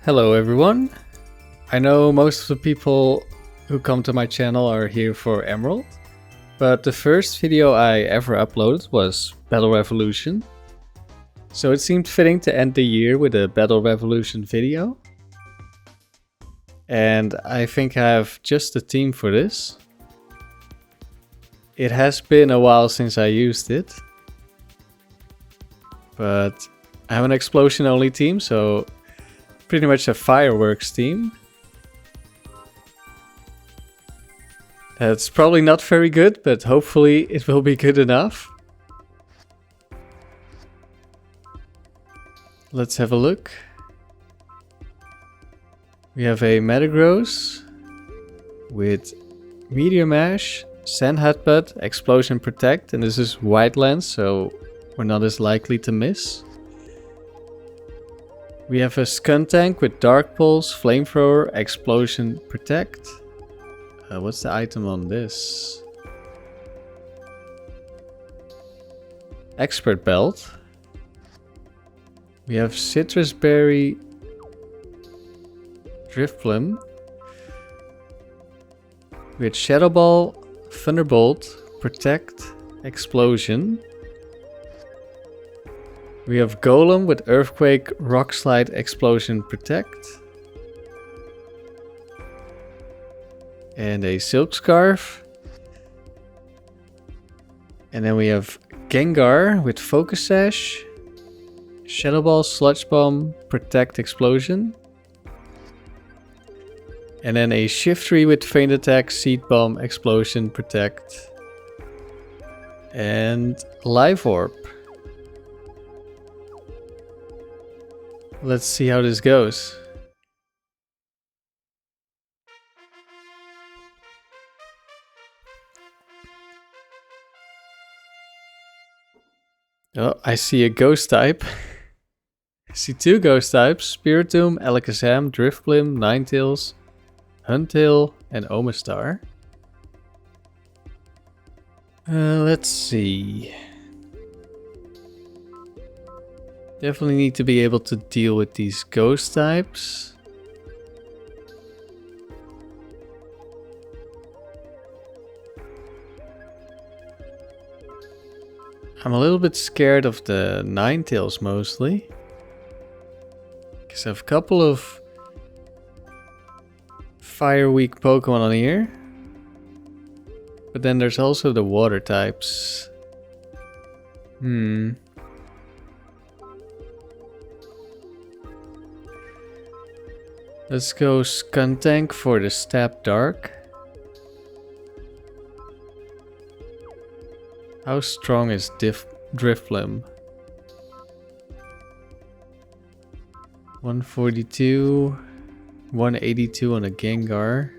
Hello everyone. I know most of the people who come to my channel are here for Emerald, but the first video I ever uploaded was Battle Revolution. So it seemed fitting to end the year with a Battle Revolution video. And I think I have just the team for this. It has been a while since I used it, but I have an explosion only team, so pretty much a fireworks team. That's probably not very good, but hopefully it will be good enough. Let's have a look. We have a Metagross with Meteor Mash, Sand Headbutt, Explosion Protect, and this is White Lens, so we're not as likely to miss. We have a Skuntank with Dark Pulse, Flamethrower, Explosion Protect. What's the item on this? Expert Belt. We have Citrus Berry, Drifblim with Shadow Ball, Thunderbolt, Protect, Explosion. We have Golem with Earthquake, Rock Slide, Explosion, Protect. And a Silk Scarf. And then we have Gengar with Focus Sash, Shadow Ball, Sludge Bomb, Protect, Explosion. And then a Shiftry with Feint Attack, Seed Bomb, Explosion, Protect. And Life Orb. Let's see how this goes. Oh, I see a ghost type. I see two ghost types: Spiritomb, Alakazam, Drifblim, Ninetales, Huntail, and Omastar. Let's see. Definitely need to be able to deal with these ghost types. I'm a little bit scared of the Ninetales mostly, because I have a couple of fire weak Pokemon on here. But then there's also the water types. Let's go Skuntank for the Stab Dark. How strong is Drifblim? 142, 182 on a Gengar.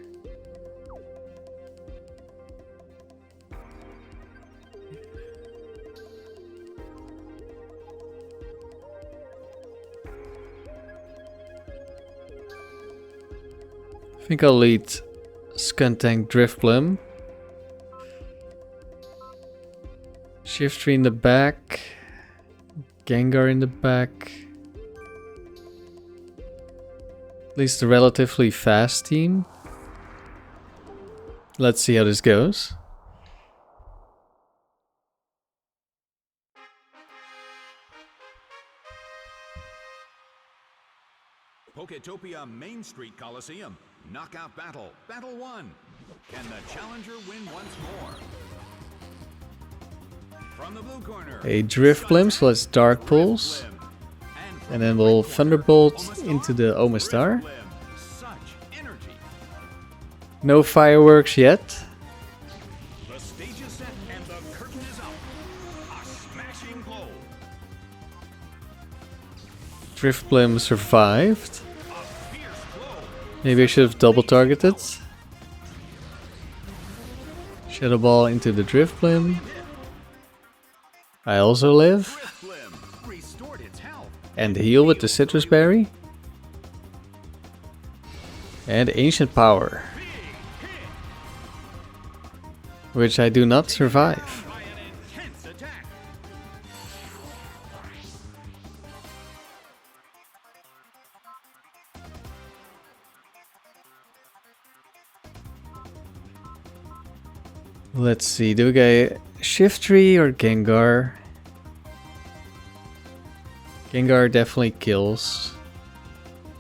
I think I'll lead Skuntank Drifblim. Shiftry in the back. Gengar in the back. At least a relatively fast team. Let's see how this goes. Poketopia Main Street Colosseum. Knockout battle. Battle 1. Can the challenger win once more? From the blue corner, A Drifblim, so let's Dark Pulse. And then we'll Thunderbolt into the Omastar. No fireworks yet. The stage is set and the curtain is up. A smashing blow. Drifblim survived. Maybe I should have double targeted. Shadow Ball into the Drifblim. I also live. And heal with the Citrus Berry. And Ancient Power, which I do not survive. Let's see, do we get Shiftry or Gengar? Gengar definitely kills.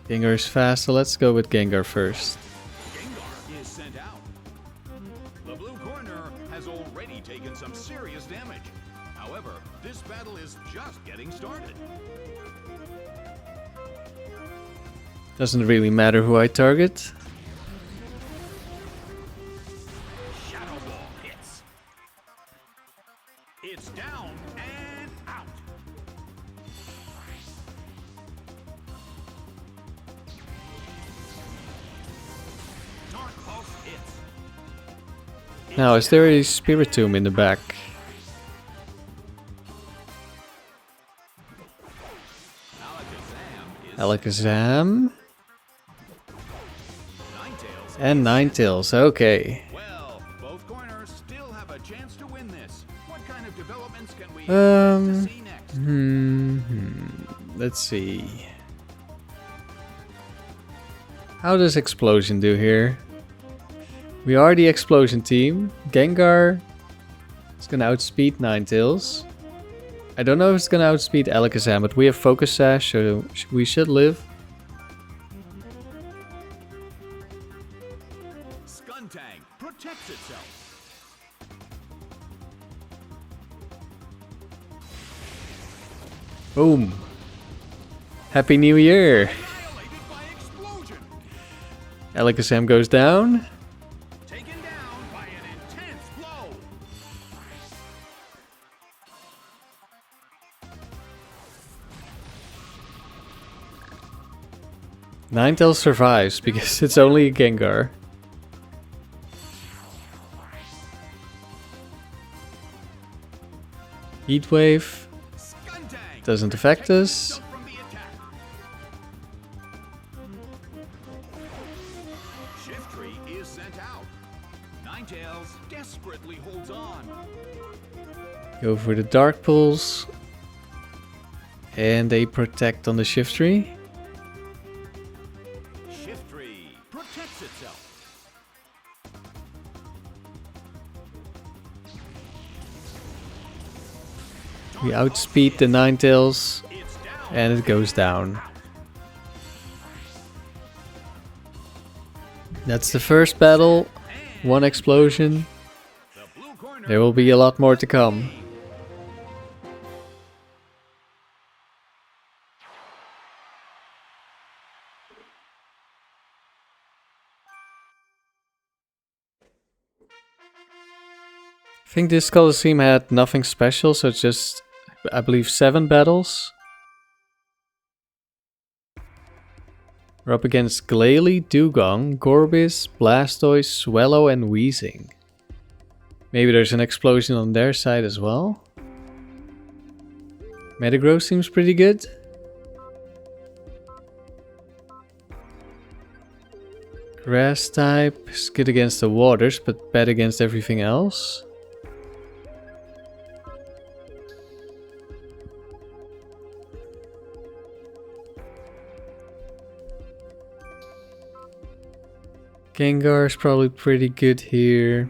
Gengar is fast, so let's go with Gengar first. Gengar is sent out. The blue corner has already taken some serious damage. However, this battle is just getting started. Doesn't really matter who I target. Shadow Ball hits. It's down and out. Dark Pulse hits. Now, is there a Spiritomb in the back? Alakazam. And Ninetales, okay. Well, both corners still have a chance to win this. What kind of developments can we see next? Let's see. How does Explosion do here? We are the Explosion team. Gengar is gonna outspeed Ninetales. I don't know if it's gonna outspeed Alakazam, but we have Focus Sash, so we should live. Skuntank protects itself. Boom. Happy New Year. Annihilated by Explosion. Alakazam goes down. Taken down by an intense blow. Ninetales survives because it's only a Gengar. Heat Wave Skuntank doesn't affect protects us. itself from the attack. Shiftry is sent out. Ninetales desperately holds on. Go for the Dark Pulse. And they protect on the Shiftry. Shiftry protects itself. We outspeed the Ninetales. It's down. And it goes down. That's the first battle. One explosion. The blue corner There will be a lot more to come. I think this Colosseum had nothing special, so it's just, I believe, 7 battles. We're up against Glalie, Dugong, Gorbis, Blastoise, Swellow, and Weezing. Maybe there's an explosion on their side as well. Metagross seems pretty good. Grass type is good against the waters, but bad against everything else. Gengar is probably pretty good here.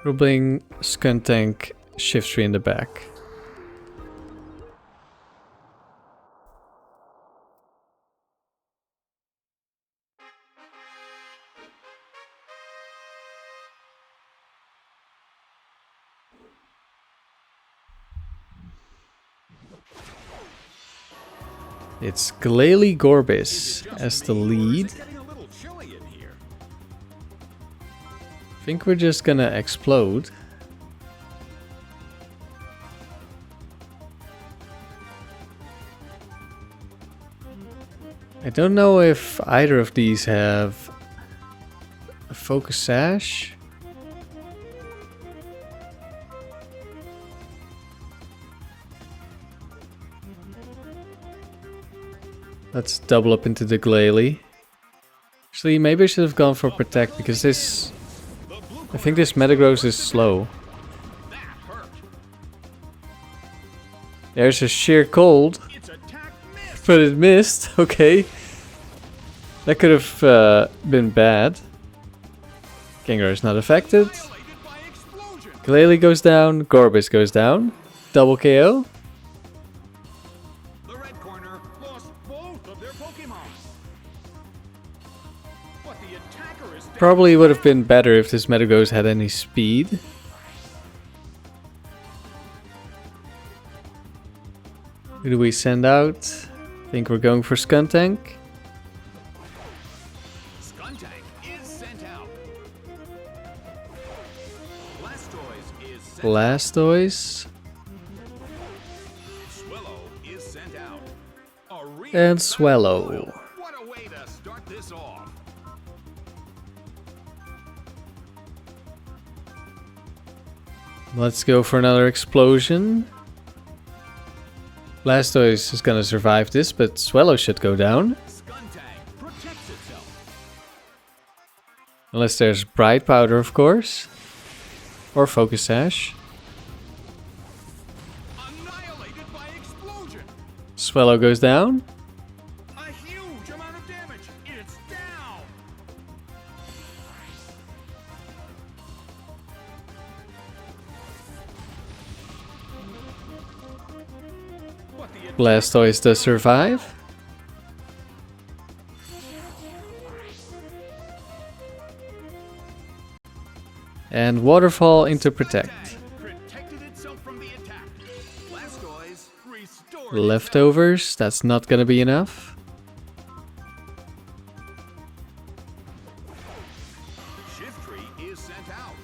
We'll bring Skuntank, Shiftry in the back. It's Glalie Gorbis as the lead. It's getting a little chilly in here. I think we're just gonna explode. I don't know if either of these have a Focus Sash. Let's double up into the Glalie. Actually, maybe I should have gone for Protect because this... I think this Metagross is slow. That hurt. There's a sheer cold, Its attack missed. but it missed. Okay. That could have been bad. Gengar is not affected. Annihilated by explosion. Glalie goes down. Gorbis goes down. Double KO. The red corner lost both of their Pokemon. But the attacker is Probably would have been better if this Metagross had any speed. Who do we send out? I think we're going for Skuntank. Skuntank is sent out. Blastoise is sent Blastoise. Swellow is sent out. A real And battle Swellow. royal. What a way to start this off. Let's go for another explosion. Blastoise is gonna survive this, but Swellow should go down. Skuntank protects itself. Unless there's Bright Powder, of course. Or Focus Sash. Annihilated by explosion. Swellow goes down. A huge amount of damage. It's down. But the Blastoise does survive. And Waterfall into Protect. protected itself from the attack. Blastoise restored Leftovers, that's not gonna be enough. Shiftry is sent out.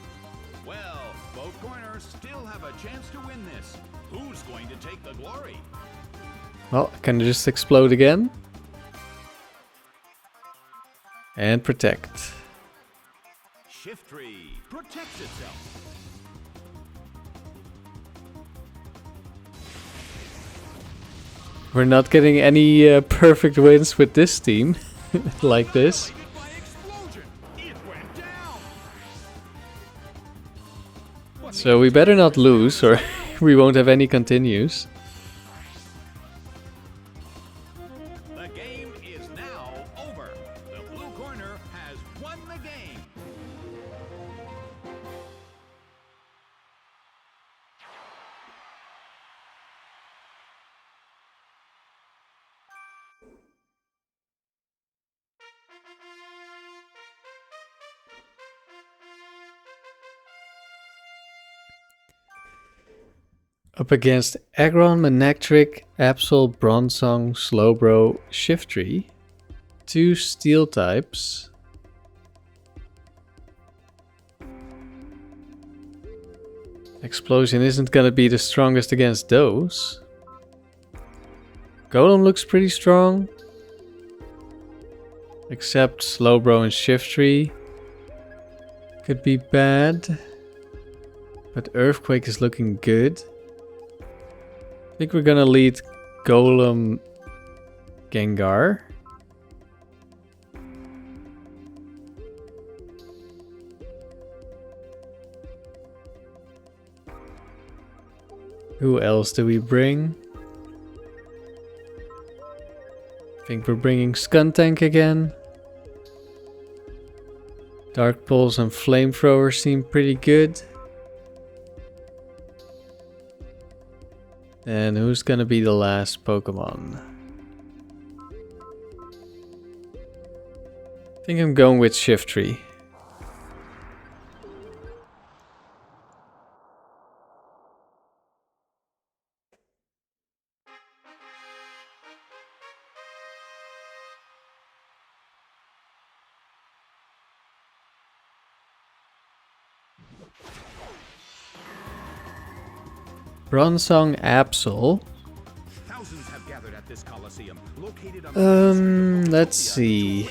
Well, both corners still have a chance to win this. Who's going to take the glory? Well, can it just explode again? And Protect. Shiftry protects itself. We're not getting any perfect wins with this team. Like this. By explosion, it went down. So we better not lose or we won't have any continues. The game is now over. The blue corner has won the game. Up against Aggron, Manectric, Absol, Bronzong, Slowbro, Shiftry. 2 steel types. Explosion isn't gonna be the strongest against those. Golem looks pretty strong. Except Slowbro and Shiftry could be bad. But Earthquake is looking good. I think we're gonna lead Golem Gengar. Who else do we bring? I think we're bringing Skuntank again. Dark Pulse and Flamethrower seem pretty good. And who's gonna be the last Pokemon? I think I'm going with Shiftry. Bronzong Absol. Thousands have gathered at this colosseum, located on Let's see.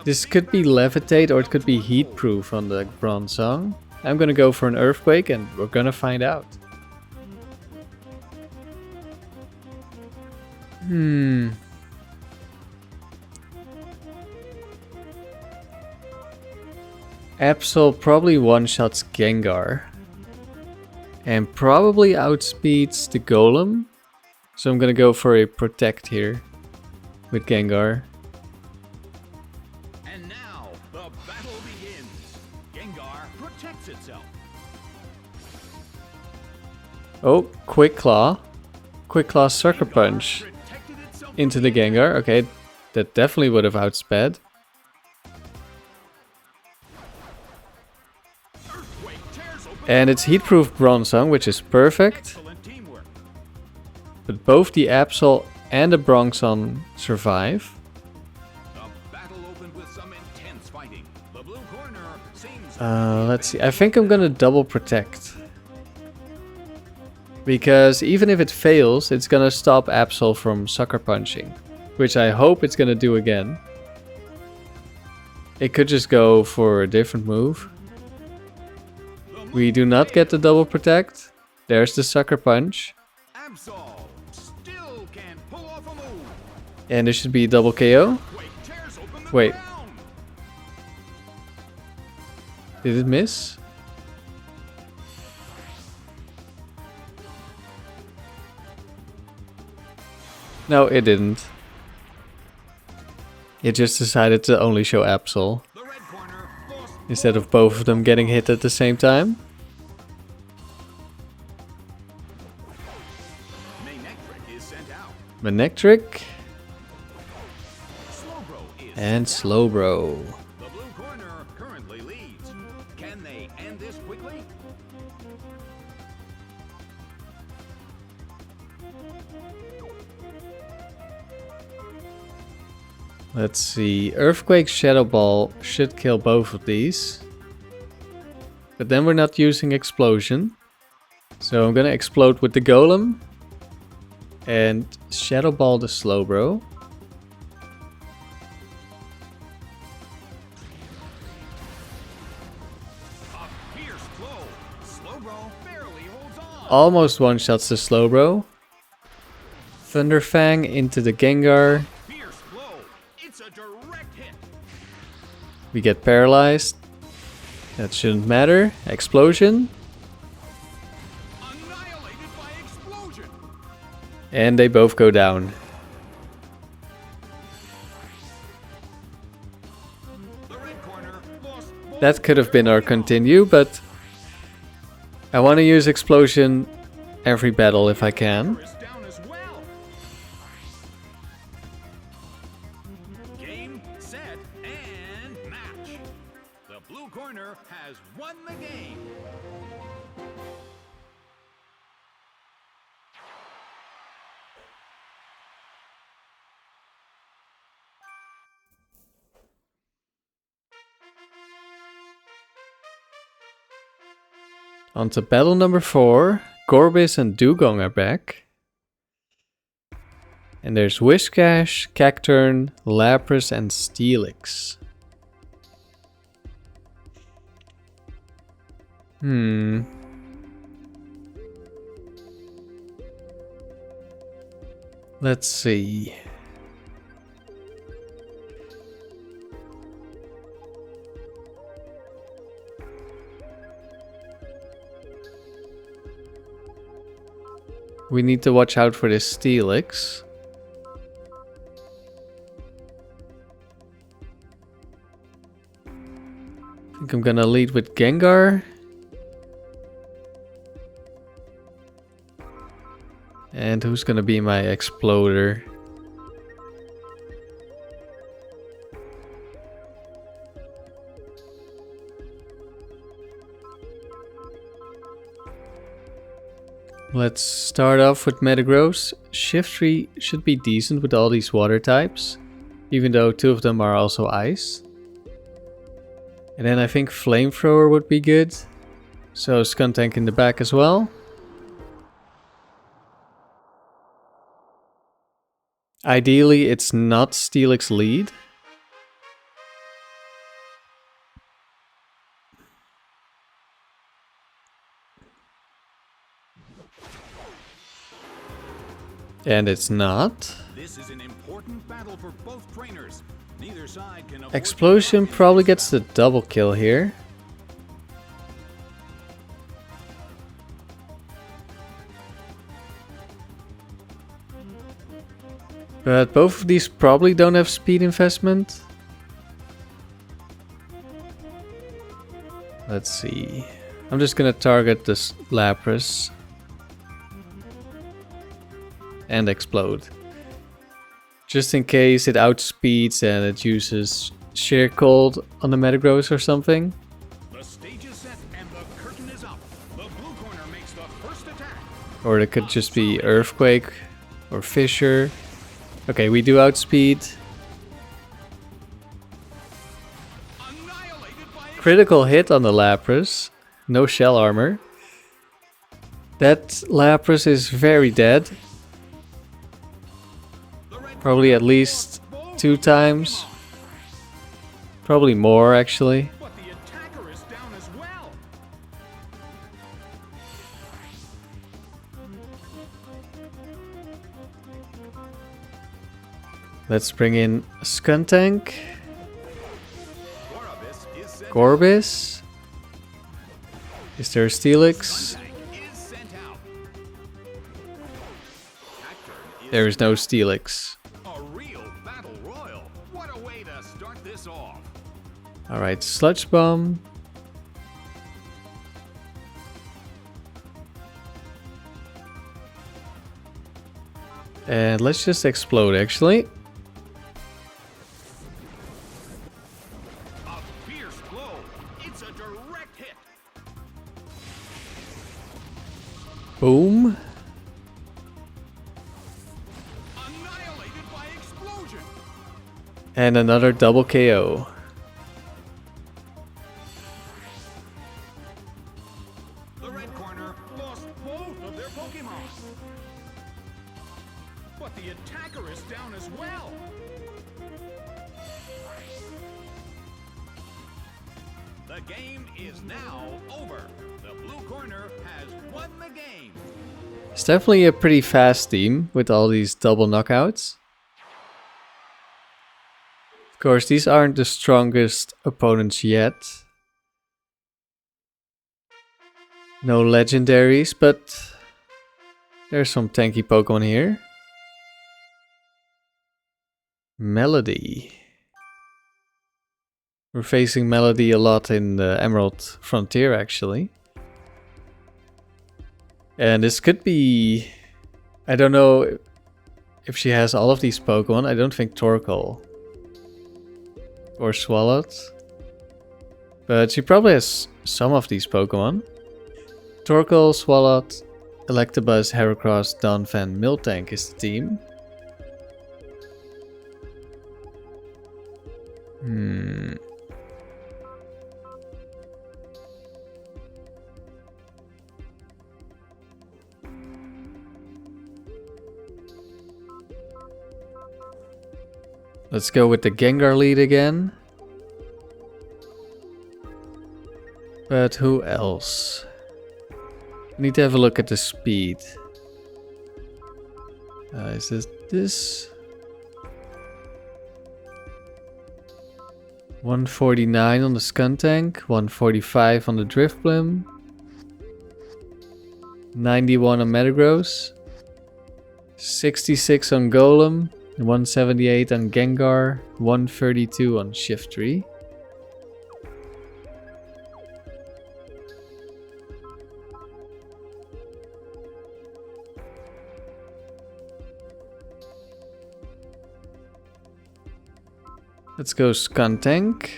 This could be Levitate or it could be Heat Proof on the Bronzong. I'm gonna go for an Earthquake and we're gonna find out. Absol probably one-shots Gengar. And probably outspeeds the Golem. So I'm gonna go for a Protect here with Gengar. Oh, Quick Claw. Quick Claw Sucker Punch into the Gengar. Okay, that definitely would have outsped. And it's Heatproof Bronzong, which is perfect. But both the Absol and the Bronzong survive. Let's see. I think I'm gonna double protect. Because even if it fails, it's gonna stop Absol from sucker punching. Which I hope it's gonna do again. It could just go for a different move. We do not get the double protect. There's the sucker punch. And there should be a double KO. Wait. Did it miss? No, it didn't. It just decided to only show Absol. Instead of both of them getting hit at the same time. Manectric. And Slowbro. The blue corner currently leads. Can they end this quickly? Let's see. Earthquake Shadow Ball should kill both of these. But then we're not using Explosion. So I'm gonna explode with the Golem. And Shadow Ball the Slowbro. Almost one-shots the Slowbro. Thunderfang into the Gengar. We get paralyzed. That shouldn't matter. Explosion. And they both go down. That could have been our continue, but I want to use Explosion every battle if I can. Game, set, and match. The blue corner has won the game. On to battle number 4. Gorbis and Dugong are back. And there's Whiscash, Cacturn, Lapras, and Steelix. Let's see. We need to watch out for this Steelix. I think I'm gonna lead with Gengar. And who's gonna be my Exploder? Let's start off with Metagross. Shiftry should be decent with all these water types, even though 2 of them are also ice. And then I think Flamethrower would be good. So Skuntank in the back as well. Ideally, it's not Steelix lead. And it's not. This is an important battle for both trainers. Neither side can afford Explosion probably gets the double kill here. But both of these probably don't have speed investment. Let's see. I'm just gonna target this Lapras. and explode. Just in case it outspeeds and it uses sheer cold on the Metagross or something. The stage is set and the curtain is up. The blue corner makes the first attack. Or it could just be Earthquake or Fissure. Okay, we do outspeed. Annihilated by Critical hit on the Lapras. No shell armor. That Lapras is very dead. Probably at least 2 times. Probably more actually. But the attacker is down as well. Let's bring in Skuntank. Gorobis is sent Gorbis. Is there a Steelix? Tank is sent out. Attack turn There is no Steelix. a real battle royal. What a way to start this off. Alright, Sludge Bomb. And let's just explode actually. A fierce blow. It's a direct hit. Boom. Annihilated by explosion. And another double KO. The red corner lost both of their Pokemon. But the attacker is down as well. The game is now over. The blue corner has won the game. It's definitely a pretty fast team with all these double knockouts. Of course, these aren't the strongest opponents yet. No legendaries, but there's some tanky Pokemon here. Melody. We're facing Melody a lot in the Emerald Frontier actually. And this could be... I don't know if she has all of these Pokemon. I don't think Torkoal or Swalot. But she probably has some of these Pokemon. Torkoal, Swalot, Electabuzz, Heracross, Donphan, Miltank is the team. Let's go with the Gengar lead again. But who else? I need to have a look at the speed. Is this? 149 on the Skuntank, 145 on the Drifblim, 91 on Metagross, 66 on Golem, 178 on Gengar, 132 on Shiftry. Let's go Skuntank.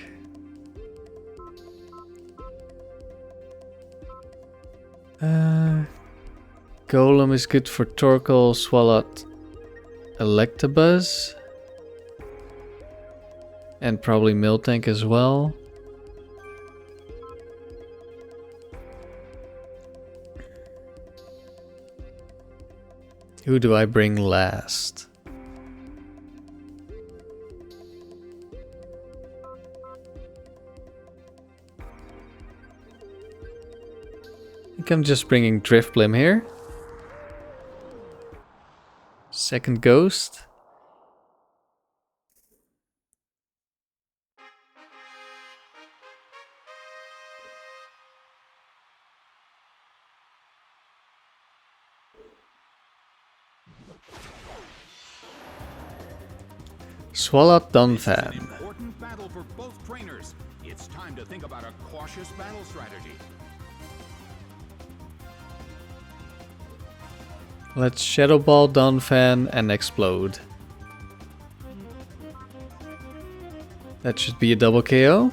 Golem is good for Torkoal, Swalot, Electabuzz. And probably Miltank as well. Who do I bring last? I think I'm just bringing Drifblim here. Second Ghost. Swalot Donphan. Important battle for both trainers. It's time to think about a cautious battle strategy. Let's Shadow Ball Donphan and explode. That should be a double KO.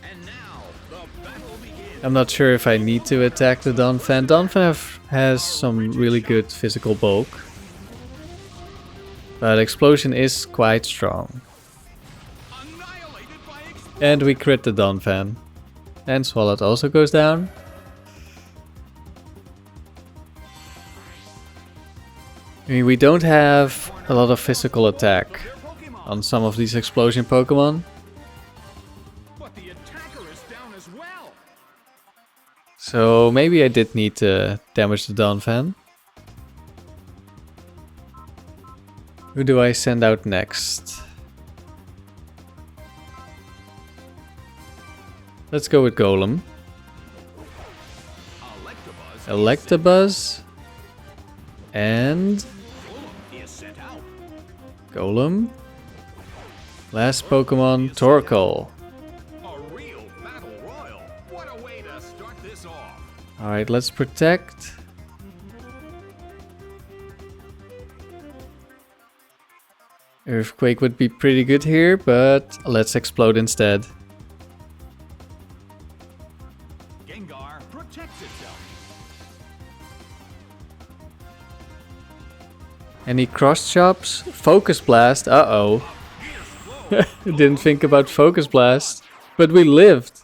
And now the battle begins. I'm not sure if I need to attack the Donphan. Donphan has some really good physical bulk. But Explosion is quite strong. Annihilated by And we crit the Donphan. And Swallowed also goes down. I mean, we don't have a lot of physical attack on some of these explosion Pokemon. But the attacker is down as well. So maybe I did need to damage the Donphan. Who do I send out next? Let's go with Golem. Electabuzz. And Is sent out. Golem. Last Pokemon, Torkoal. A real battle royal. What a way to start this off. Alright, let's protect. Earthquake would be pretty good here, but let's explode instead. Gengar protects itself. Any cross chops? Focus Blast. Uh-oh. Didn't think about Focus Blast, but we lived.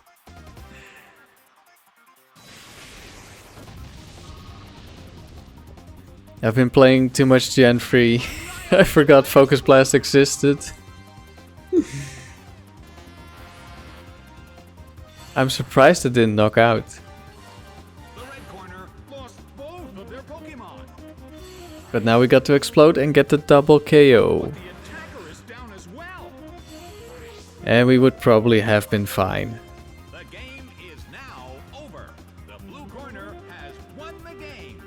I've been playing too much Gen 3. I forgot Focus Blast existed. I'm surprised it didn't knock out. The red corner lost both of their Pokemon. But now we got to explode and get the double KO. The attacker is down as well. And we would probably have been fine. The game is now over. The blue corner has won the game.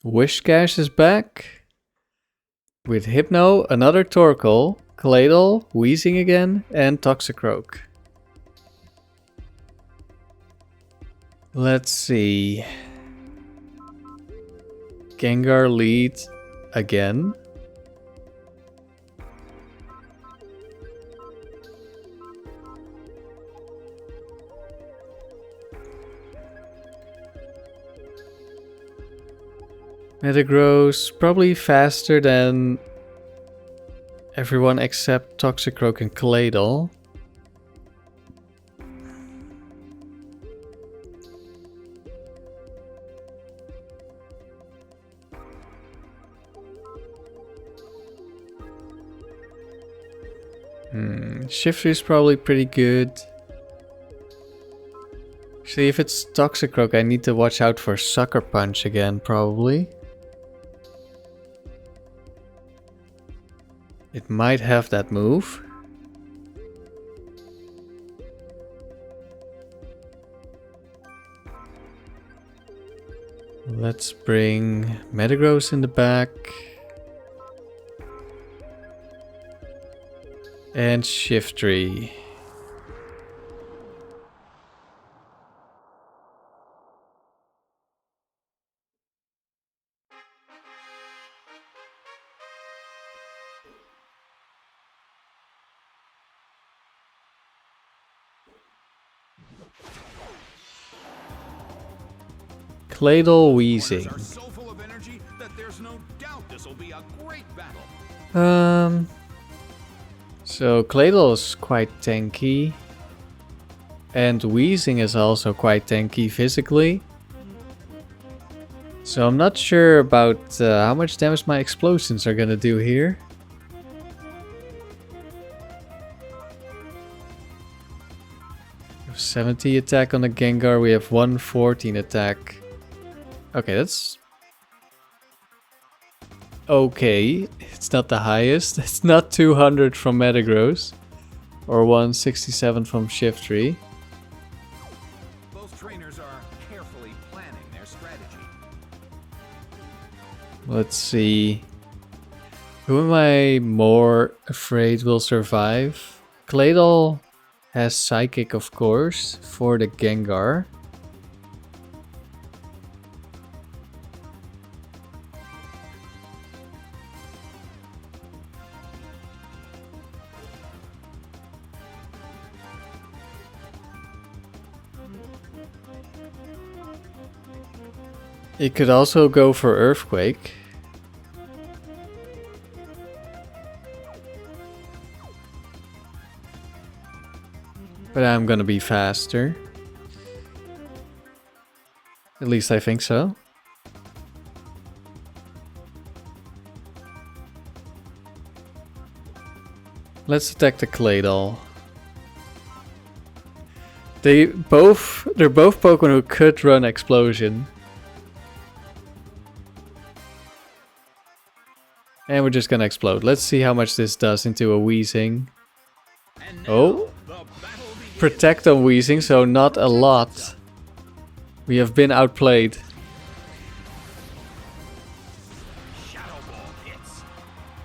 Whiscash is back. With Hypno, another Torkoal, Claydol, Wheezing again, and Toxicroak. Let's see. Gengar leads again. Metagross probably faster than everyone except Toxicroak and Claydol. Shiftry is probably pretty good. See, if it's Toxicroak, I need to watch out for Sucker Punch again, probably. It might have that move. Let's bring Metagross in the back. And Shiftry. Claydol Wheezing. Corners are so full of energy that there's no doubt this will be a great battle. So Claydol is quite tanky. And Wheezing is also quite tanky physically. So I'm not sure about how much damage my explosions are gonna do here. We have 70 attack on the Gengar, we have 114 attack. Okay, that's okay. It's not the highest. It's not 200 from Metagross or 167 from Shiftry. carefully planning their strategy. Let's see. Who am I more afraid will survive? Claydol has Psychic, of course, for the Gengar. It could also go for Earthquake. But I'm gonna be faster. At least I think so. Let's attack the Claydol. They're both Pokemon who could run Explosion. And we're just gonna explode. Let's see how much this does into a Weezing. Oh! Protect on Weezing, so not a lot. We have been outplayed.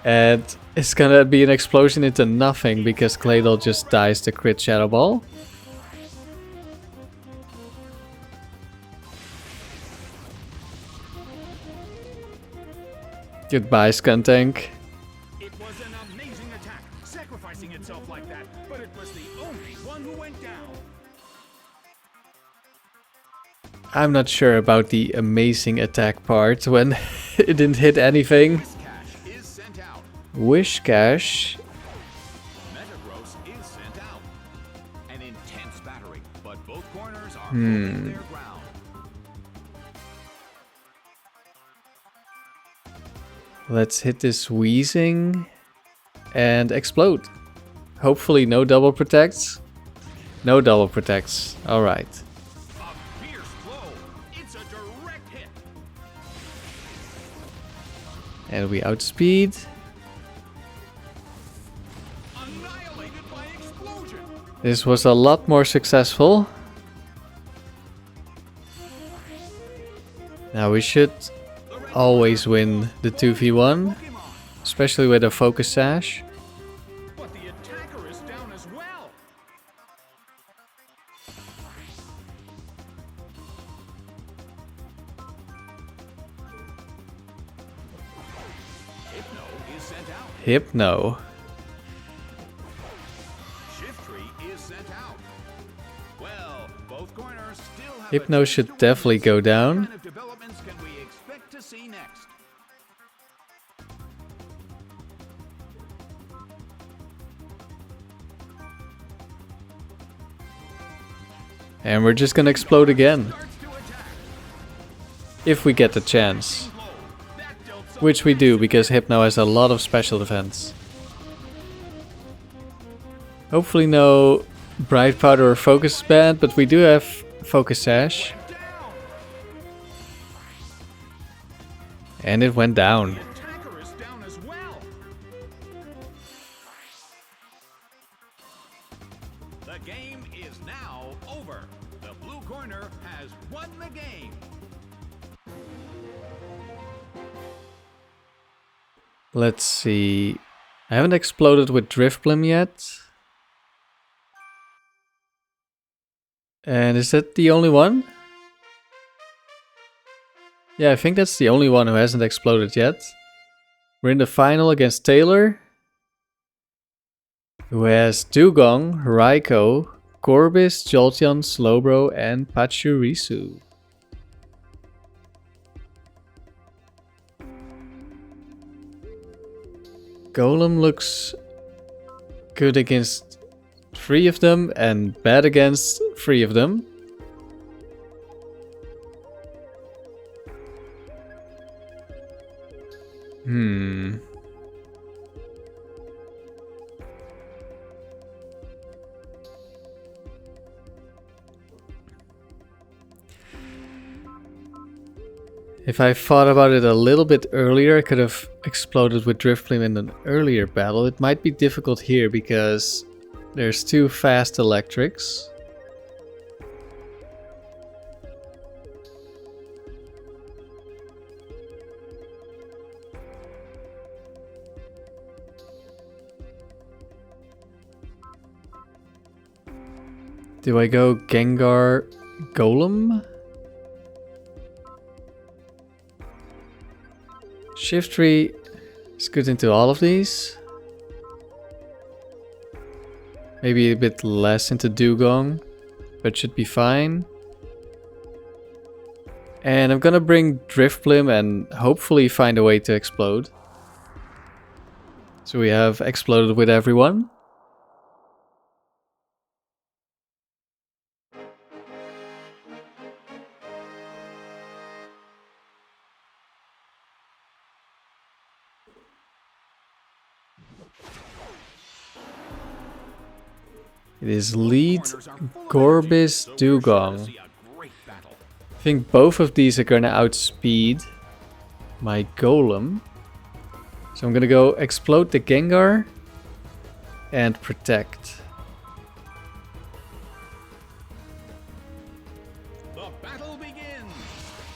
And it's gonna be an explosion into nothing because Claydol just dies to crit Shadow Ball. Goodbye, Skuntank. It was an amazing attack, sacrificing itself like that, but it was the only one who went down. I'm not sure about the amazing attack part when it didn't hit anything. Whiscash is sent out. Whiscash. Metagross is sent out. An intense battering, but both corners are holding their ground. Let's hit this Weezing and explode. Hopefully no double protects. No double protects. Alright. A fierce blow. It's a direct hit. And we outspeed. Annihilated by explosion. This was a lot more successful. Now we should always win the 2v1. Especially with a Focus Sash. But the attacker is down as well. Hypno is sent out. Hypno. Shiftry is sent out. Well, both corners still have Hypno should definitely go down. What kind of developments can we expect to see next? And we're just gonna explode again. Starts to attack. If we get the chance. That dealt some Which we do, because Hypno has a lot of special defense. Hopefully no Bright Powder or Focus Band, but we do have Focus Sash. down. And it went down. The attacker is down as well. The game is now over. The blue corner has won the game. Let's see. I haven't exploded with Drifblim yet. And is that the only one? Yeah, I think that's the only one who hasn't exploded yet. We're in the final against Taylor, who has Dugong, Raikou, Corbis, Jolteon, Slowbro, and Pachirisu. Golem looks good against 3 of them and bad against 3 of them. If I thought about it a little bit earlier, I could have exploded with Drifblim in an earlier battle. It might be difficult here because there's 2 fast electrics. Do I go Gengar Golem? Shiftry is good into all of these. Maybe a bit less into Dugong, but should be fine. And I'm gonna bring Driftblim and hopefully find a way to explode. So we have exploded with everyone. It is lead Gorbis Dugong. I think both of these are gonna outspeed my Golem. So I'm gonna go explode the Gengar and protect. The battle begins.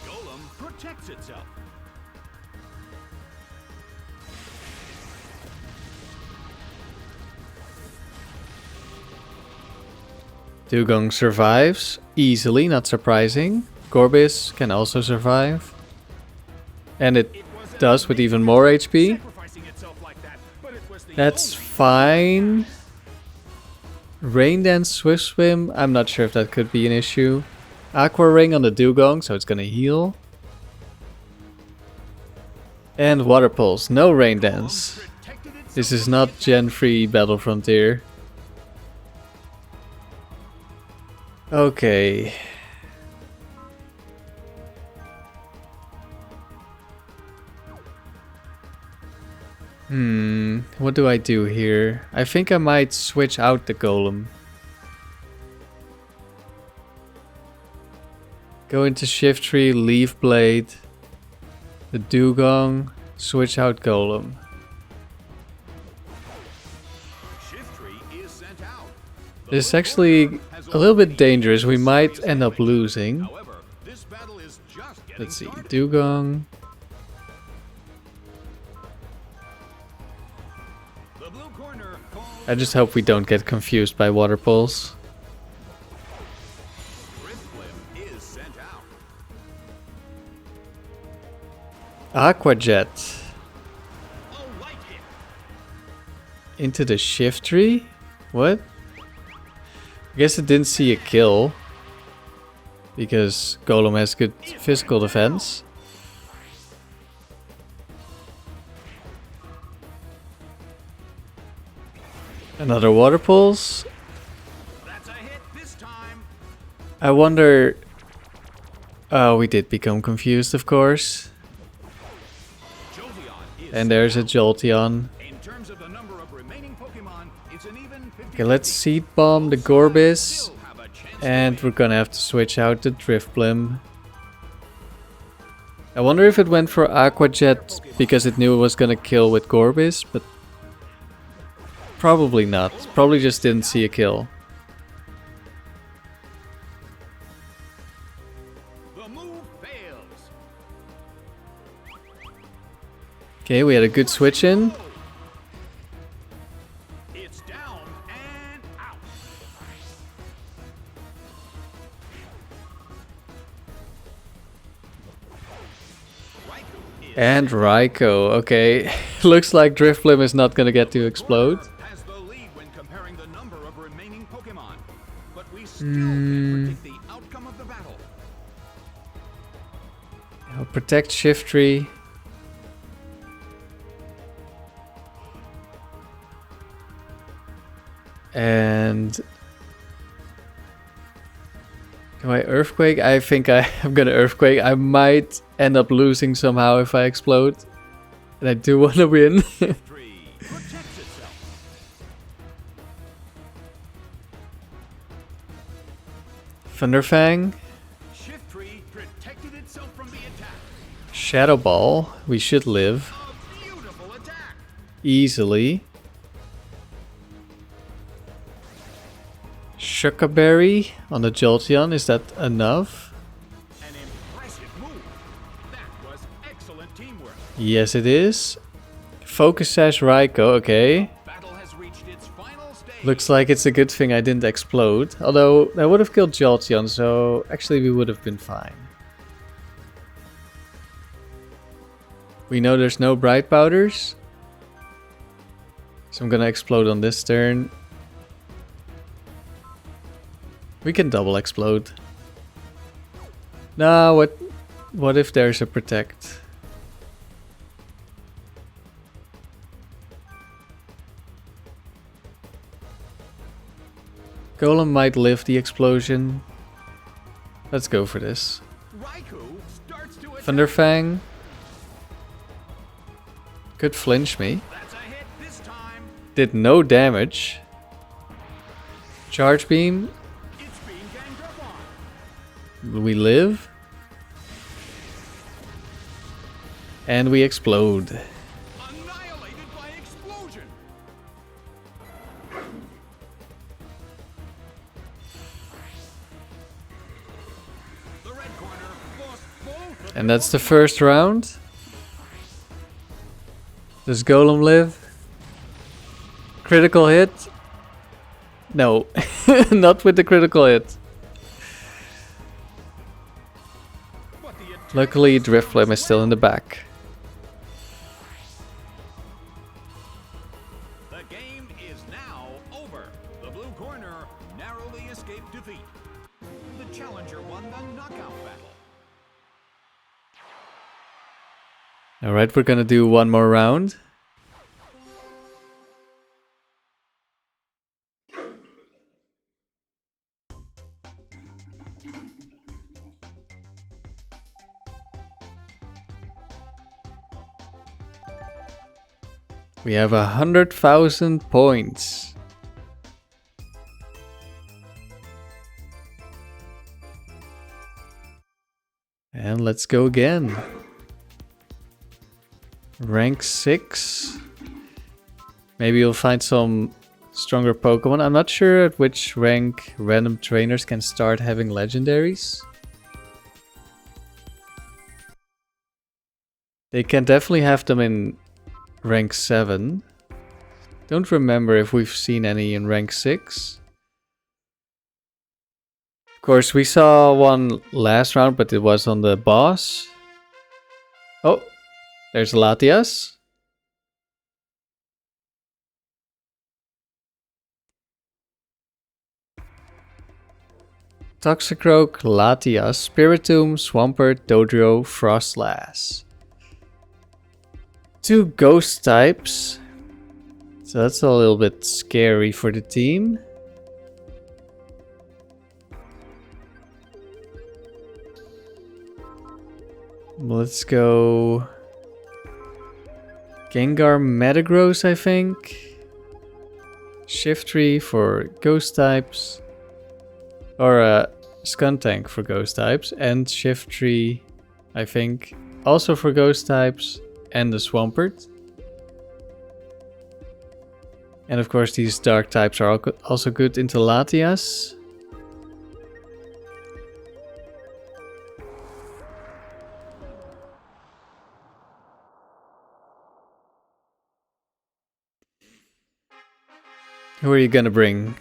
Golem protects itself. Dugong survives easily, not surprising. Gorbis can also survive. And it does with even more HP. That's fine. Rain Dance, Swift Swim, I'm not sure if that could be an issue. Aqua Ring on the Dugong, so it's gonna heal. And Water Pulse, no Rain Dance. This is not Gen 3 Battle Frontier. Okay. What do I do here? I think I might switch out the Golem. Go into Shiftry, leave Blade, the Dugong, switch out Golem. This is actually a little bit dangerous. We might end up losing. Let's see, Dugong. I just hope we don't get confused by Water Pulse. Aqua Jet. Into the Shiftry? What? I guess it didn't see a kill. Because Golem has good physical defense. Another Water Pulse. I wonder... Oh, we did become confused, of course. And there's a Jolteon. Okay, let's Seed Bomb the Gorbis. And we're gonna have to switch out the Driftblim. I wonder if it went for Aqua Jet because it knew it was gonna kill with Gorbis, but... Probably not. Probably just didn't see a kill. The move fails. Okay, we had a good switch in. It's down and out. And Raikou, okay. Looks like Driftblim is not gonna get to explode. Has the lead when comparing the number of remaining Pokemon, but we still can't predict the outcome of the battle. I'll protect Shiftry. And... Do I Earthquake? I think I'm gonna Earthquake. I might end up losing somehow if I explode. And I do want to win. Thunderfang. Shiftry protected itself from the attack. Shadow Ball. We should live. A beautiful attack. Easily. Shuckaberry on the Jolteon. Is that enough? An impressive move. That was excellent teamwork. Yes, it is. Focus Sash Raikou. Okay. Battle has reached its final stage. Looks like it's a good thing I didn't explode. Although, that would have killed Jolteon, so actually we would have been fine. We know there's no bright powders. So I'm gonna explode on this turn. We can double explode. No, what if there's a protect? Golem might live the explosion. Let's go for this. Thunderfang. Could flinch me. Did no damage. Charge beam. We live. And we explode. Annihilated by explosion. The red corner lost both. And that's the first round. Does Golem live? Critical hit? No, not with the critical hit. Luckily, Driftflame is still in the back. The game is now over. The blue corner narrowly escaped defeat. The challenger won the knockout battle. Alright, we're gonna do one more round. We have 100,000 points. And let's go again. Rank 6. Maybe you'll find some stronger Pokemon. I'm not sure at which rank random trainers can start having legendaries. They can definitely have them in rank 7. Don't remember if we've seen any in rank 6. Of course, we saw one last round, but it was on the boss. Oh, there's Latias. Toxicroak, Latias, Spiritomb, Swampert, Dodrio, Frostlass. 2 ghost types. So that's a little bit scary for the team. Let's go Gengar Metagross, I think. Shiftry for ghost types. Or Skuntank for ghost types. And Shiftry, I think, also for ghost types. And the Swampert. And of course these dark types are also good into Latias. Who are you gonna bring?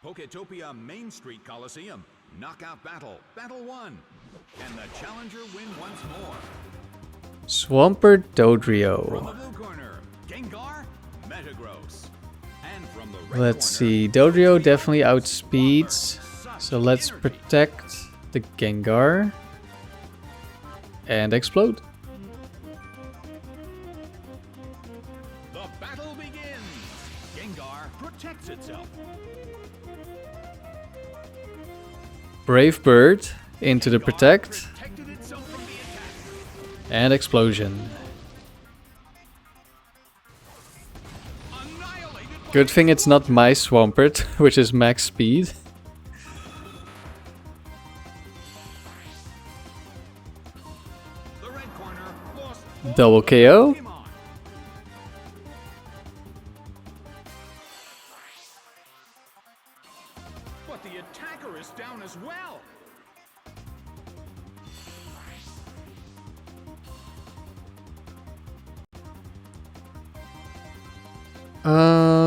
Poketopia Main Street Colosseum. Knockout battle. Battle 1. Can the challenger win once more? Swampert, From Dodrio. the blue corner, Gengar, Metagross. And from the red Let's corner, see, Dodrio definitely outspeeds. So let's protect the Gengar. And explode. the battle begins. Gengar protects itself. Brave Bird into the protect. Protected itself from the attack. And explosion. Annihilated by Good thing it's not my Swampert, which is max speed. the red corner. Lost Double KO. Pokemon. But the attacker is down as well.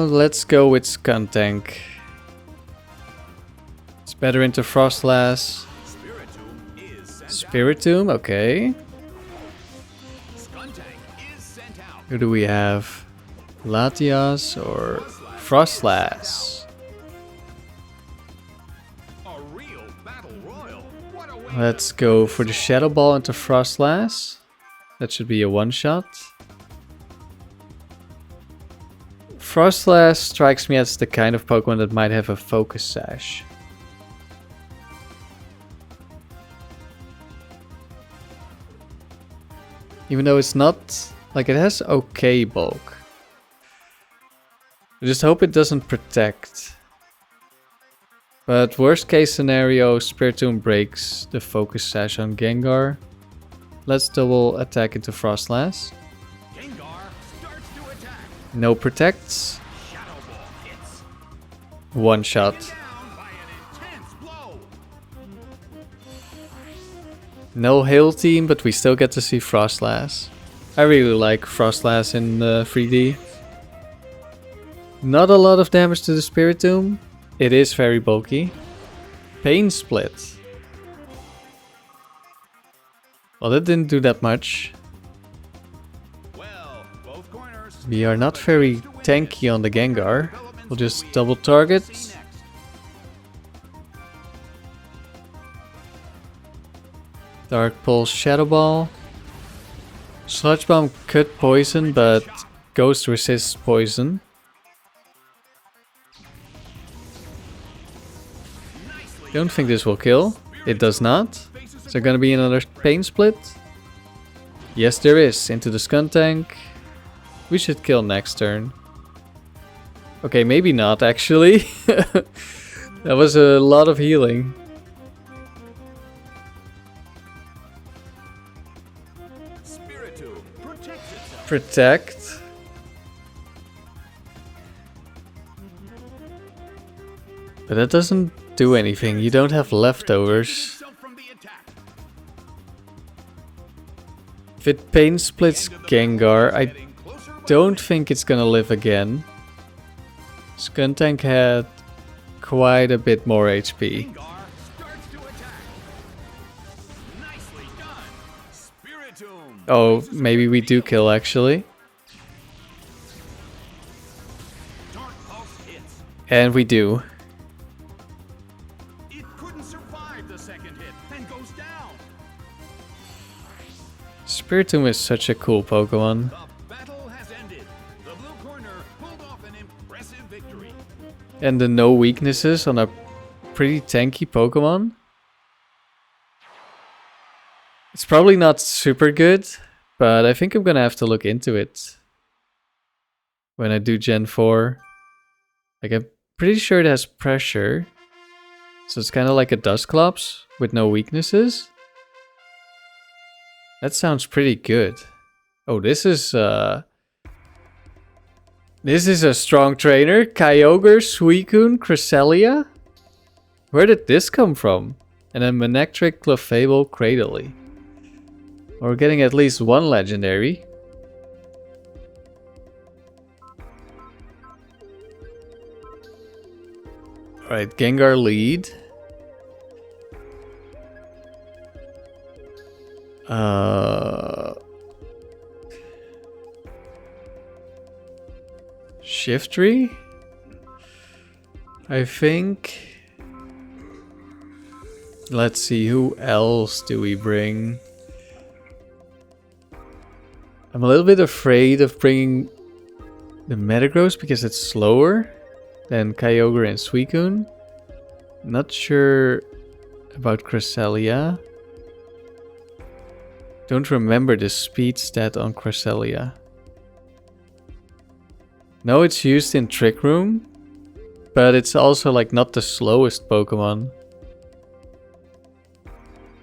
Let's go with Skuntank. It's better into Frostlass. Spiritomb is sent Spiritomb, okay. out. Skuntank is sent out. Who do we have? Latias or Frostlass? A real battle royal. What a way Let's go for the Shadow Ball into Frostlass. That should be a one-shot. Frostlass strikes me as the kind of Pokemon that might have a Focus Sash. Even though it's not... like, it has okay bulk. I just hope it doesn't protect. But worst case scenario, Spiritomb breaks the Focus Sash on Gengar. Let's double attack into Frostlass. Gengar starts to attack. No protects. Shadow Ball hits. One shot. Down by an intense blow. No Hail Team, but we still get to see Frostlass. I really like Frostlass in 3D. Not a lot of damage to the Spiritomb. It is very bulky. Pain Split. Well, that didn't do that much. Well, both corners. We are not very tanky on the Gengar. We'll just double target. Next. Dark Pulse, Shadow Ball. Sludge Bomb could poison, but Ghost resists poison. Don't think this will kill. It does not. Is there gonna be another Pain Split? Yes, there is. Into the Skuntank. We should kill next turn. Okay, maybe not actually. That was a lot of healing. Spiritomb protects itself. Protect. But that doesn't do anything. You don't have leftovers. Itself from the attack. If it Pain Splits Gengar, I Getting closer by don't think it's gonna live again. Skuntank had quite a bit more HP. Gengar starts to attack. Nicely done. Spiritomb. Oh, maybe we do kill actually. Dark Pulse hits. And we do. It couldn't survive the second hit and goes down. Spiritomb is such a cool Pokemon. The battle has ended. The blue corner pulled off an impressive victory. And the no weaknesses on a pretty tanky Pokemon. It's probably not super good, but I think I'm gonna have to look into it when I do Gen 4. Like, I'm pretty sure it has pressure. So it's kind of like a Dusclops with no weaknesses. That sounds pretty good. Oh, this is a strong trainer. Kyogre, Suicune, Cresselia. Where did this come from? And then Manectric, Clefable, Cradily. We're getting at least one legendary. Alright, Gengar lead. Shiftry? I think. Let's see, who else do we bring? I'm a little bit afraid of bringing the Metagross because it's slower than Kyogre and Suicune. Not sure about Cresselia. Don't remember the speed stat on Cresselia. No, it's used in Trick Room, but it's also like not the slowest Pokemon.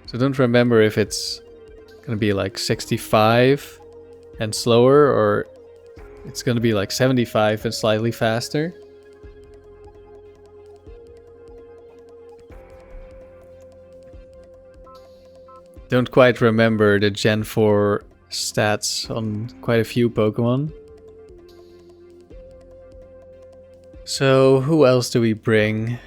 So don't remember if it's gonna be like 65 and slower, or it's gonna be like 75 and slightly faster. Don't quite remember the Gen 4 stats on quite a few Pokemon. So who else do we bring?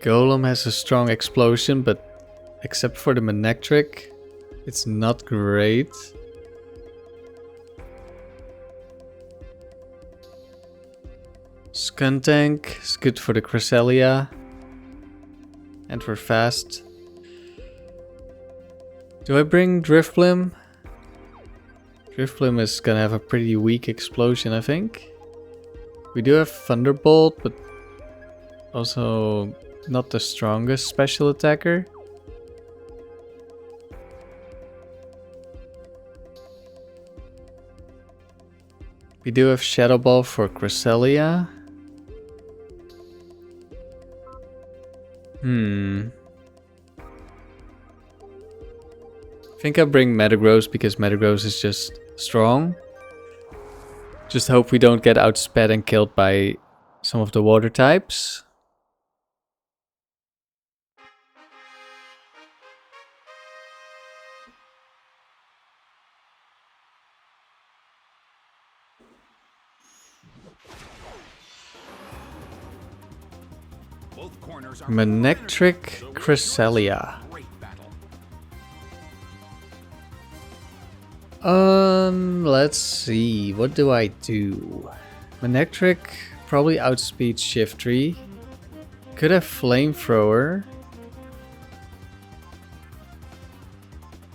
Golem has a strong explosion, but except for the Manectric, it's not great. Skuntank is good for the Cresselia. And we're fast. Do I bring Driftblim? Driftblim is gonna have a pretty weak explosion, I think. We do have Thunderbolt, but also not the strongest special attacker. We do have Shadow Ball for Cresselia. I think I bring Metagross because Metagross is just strong. Just hope we don't get outsped and killed by some of the water types. Both corners are Manectric Cresselia. great battle. Let's see. What do I do? Manectric probably outspeeds Shiftry. Could have Flamethrower.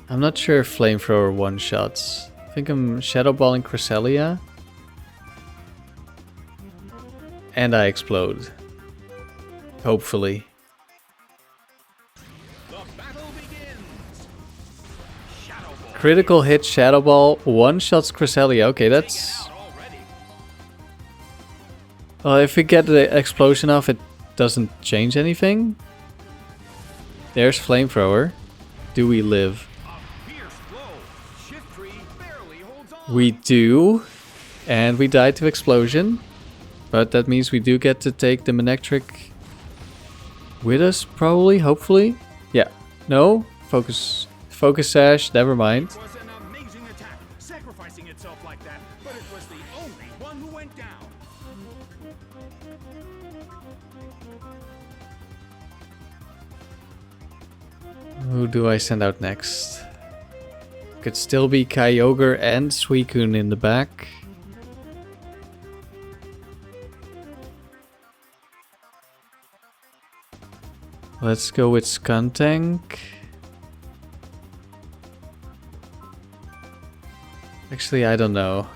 I'm not sure if Flamethrower one-shots. I think I'm Shadow Balling Cresselia. And I explode. Hopefully. The battle begins. Shadow Ball Critical hit Shadow Ball, one-shots Cresselia. Okay, that's... out already. Well, if we get the explosion off, it doesn't change anything. There's Flamethrower. Do we live? A fierce blow. Shiftry barely holds on. We do. And we die to explosion. But that means we do get to take the Manectric with us, probably, hopefully. Yeah. No? Focus Sash, never mind. It was an amazing attack, sacrificing itself like that, but it was the only one who went down. Who do I send out next? Could still be Kyogre and Suicune in the back. Let's go with Skuntank. Actually, I don't know.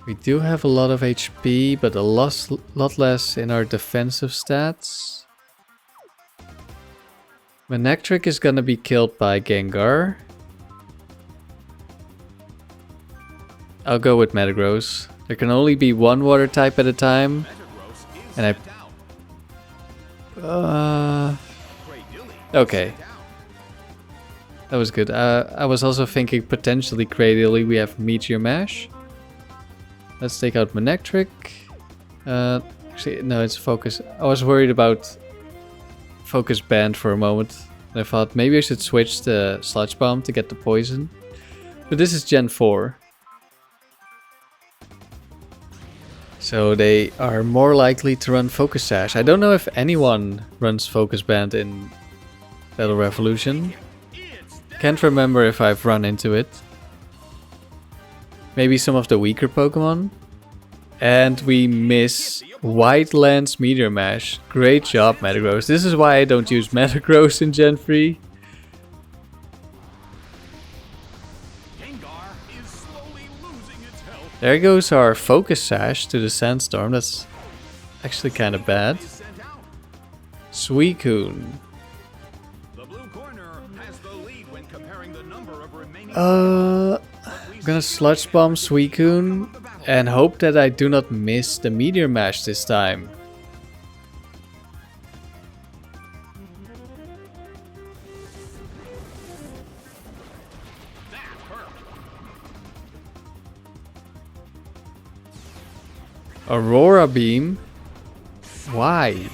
We do have a lot of HP, but a lot less in our defensive stats. Manectric is gonna be killed by Gengar. I'll go with Metagross. There can only be one water type at a time. Metagross is And sent out. Okay. That was good. I was also thinking potentially Cradily we have Meteor Mash. Let's take out Manectric. Actually, no, it's Focus. I was worried about Focus Band for a moment. And I thought maybe I should switch to Sludge Bomb to get the poison. But this is Gen 4. So they are more likely to run Focus Sash. I don't know if anyone runs Focus Band in Battle Revolution. Can't remember if I've run into it. Maybe some of the weaker Pokemon. And we miss White Lance Meteor Mash. Great job, Metagross. This is why I don't use Metagross in Gen 3. Gengar is slowly losing its health. There goes our Focus Sash to the Sandstorm. That's actually kind of bad. Is sent out. Suicune. The blue corner has the lead when comparing the number of remaining. I'm gonna Sludge Bomb Suicune and hope that I do not miss the Meteor Mash this time. That hurt. Aurora Beam? Why?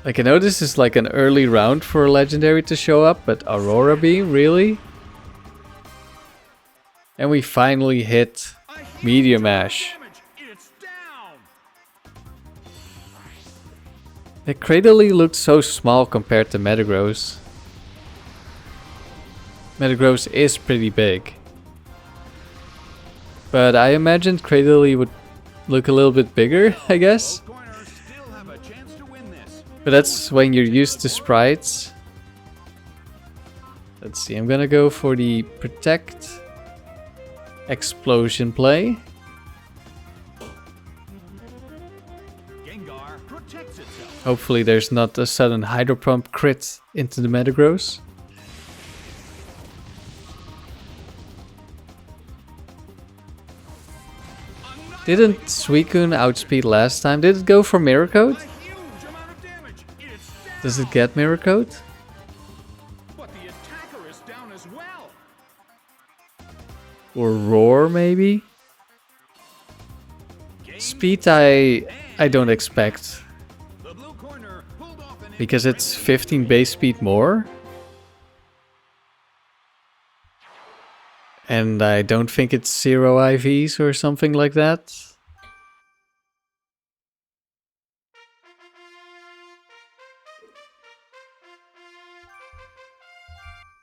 Like, I know this is like an early round for a legendary to show up, but Aurora Beam, really? And we finally hit Medium Ash. The Cradily looked so small compared to Metagross. Metagross is pretty big. But I imagined Cradily would look a little bit bigger, I guess. But that's when you're used to sprites. Let's see, I'm gonna go for the Protect Explosion play. Hopefully there's not a sudden Hydro Pump crit into the Metagross. Didn't Suicune outspeed last time? Did it go for Mirror Coat? Does it get Mirror Coat? But the attacker is down as well. Or Roar, maybe? Speed I don't expect. Because it's 15 base speed more. And I don't think it's 0 IVs or something like that.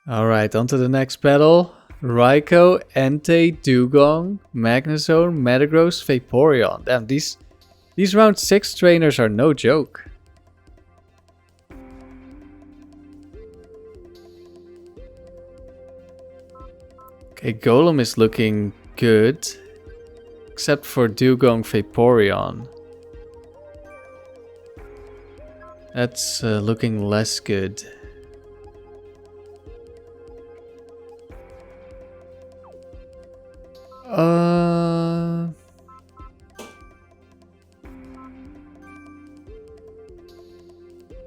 Alright, on to the next battle. Raikou, Entei, Dugong, Magnezone, Metagross, Vaporeon. Damn, these round 6 trainers are no joke. Okay, Golem is looking good. Except for Dugong, Vaporeon. That's looking less good.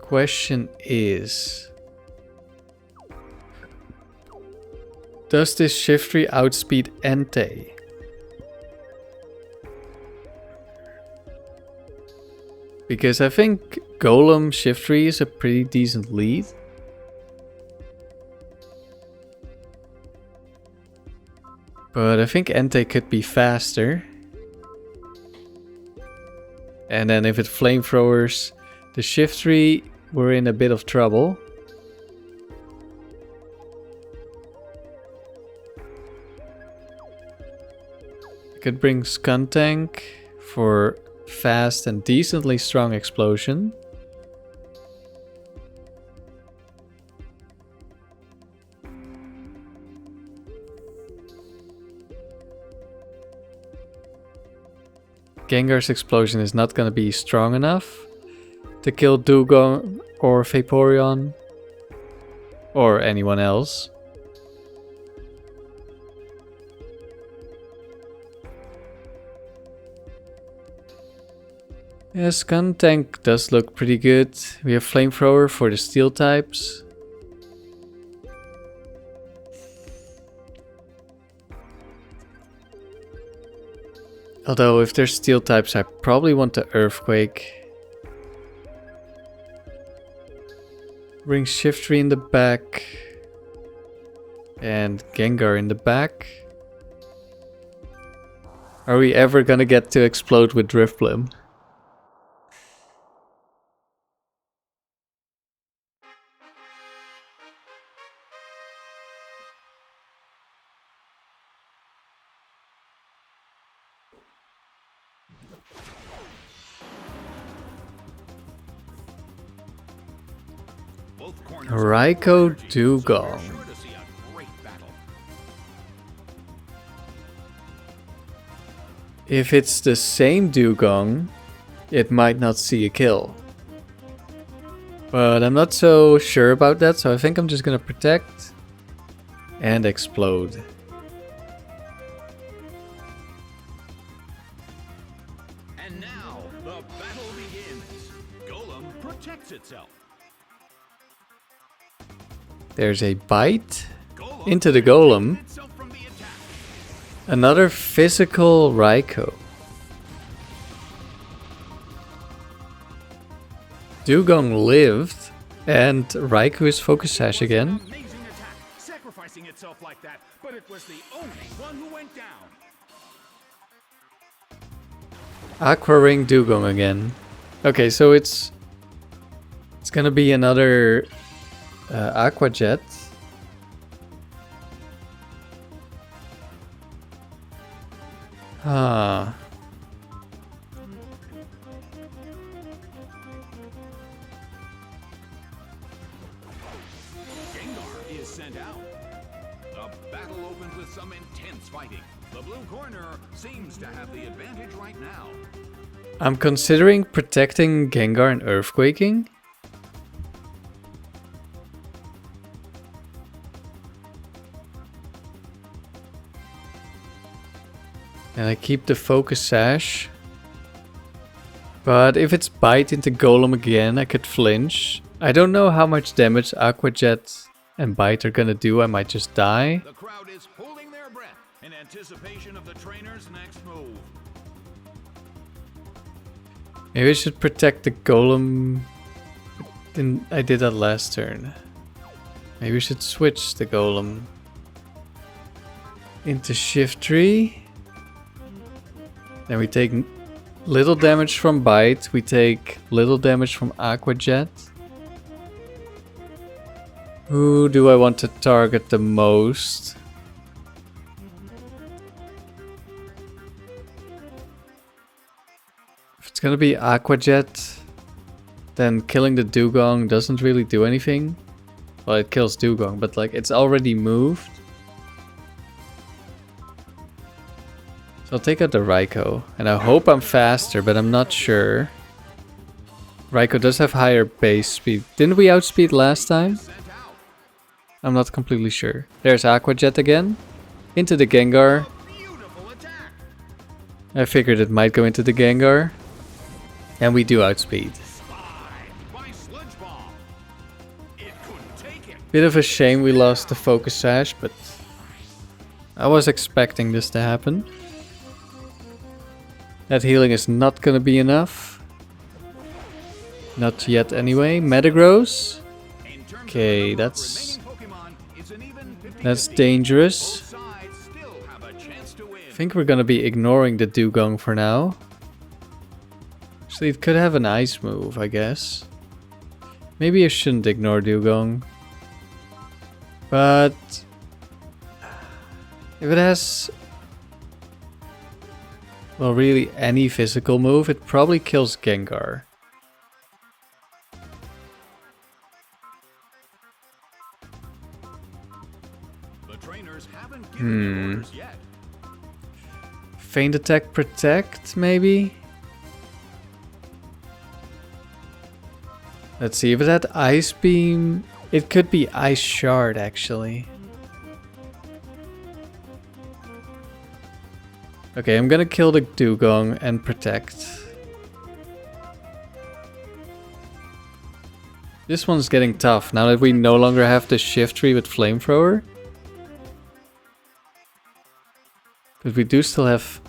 Question is, does this Shiftry outspeed Entei? Because I think Golem Shiftry is a pretty decent lead. But I think Entei could be faster. And then if it flamethrowers the Shiftry, we're in a bit of trouble. I could bring Skuntank for fast and decently strong explosion. Gengar's explosion is not going to be strong enough to kill Dugong or Vaporeon or anyone else. Yeah, Skuntank does look pretty good. We have Flamethrower for the steel types. Although if there's steel types, I probably want the Earthquake. Bring Shiftry in the back. And Gengar in the back. Are we ever gonna get to explode with Drifblim? Raikou Dugong. If it's the same Dugong, it might not see a kill. But I'm not so sure about that, so I think I'm just gonna protect and explode. And now the battle begins. Golem protects itself. There's a bite into the Golem. Another physical Raikou. Dugong lived, and Raikou is focus sash again. Amazing attack, sacrificing itself like that, but it was the only one who went down. Aqua Ring Dugong again. Okay, so it's gonna be another Aqua Jet. Ah. Gengar is sent out. The battle opened with some intense fighting. The blue corner seems to have the advantage right now. I'm considering protecting Gengar and Earthquaking. And I keep the focus sash. But if it's bite into Golem again, I could flinch. I don't know how much damage Aqua Jet and bite are gonna do. I might just die. The crowd is holding their breath in anticipation of the trainer's next move. Maybe I should protect the Golem. I did that last turn. Maybe we should switch the Golem into Shiftry. Then we take little damage from Bite. We take little damage from Aqua Jet. Who do I want to target the most? If it's gonna be Aqua Jet, then killing the Dugong doesn't really do anything. Well, it kills Dugong, but like it's already moved. So I'll take out the Raikou, and I hope I'm faster, but I'm not sure. Raikou does have higher base speed. Didn't we outspeed last time? I'm not completely sure. There's Aqua Jet again. Into the Gengar. Beautiful attack. I figured it might go into the Gengar. And we do outspeed. By Sludge Bomb. It couldn't take it. Bit of a shame we lost the focus sash, but I was expecting this to happen. That healing is not gonna be enough. Not yet anyway. Metagross. Okay, that's dangerous. I think we're gonna be ignoring the Dugong for now. Actually, it could have an ice move, I guess. Maybe I shouldn't ignore Dugong. But if it has, well, really any physical move, it probably kills Gengar. The trainers haven't given orders yet. Feint Attack Protect, maybe? Let's see, if it had Ice Beam, it could be Ice Shard, actually. Okay, I'm gonna kill the Dugong and protect. This one's getting tough now that we no longer have the Shiftry with Flamethrower. But we do still have...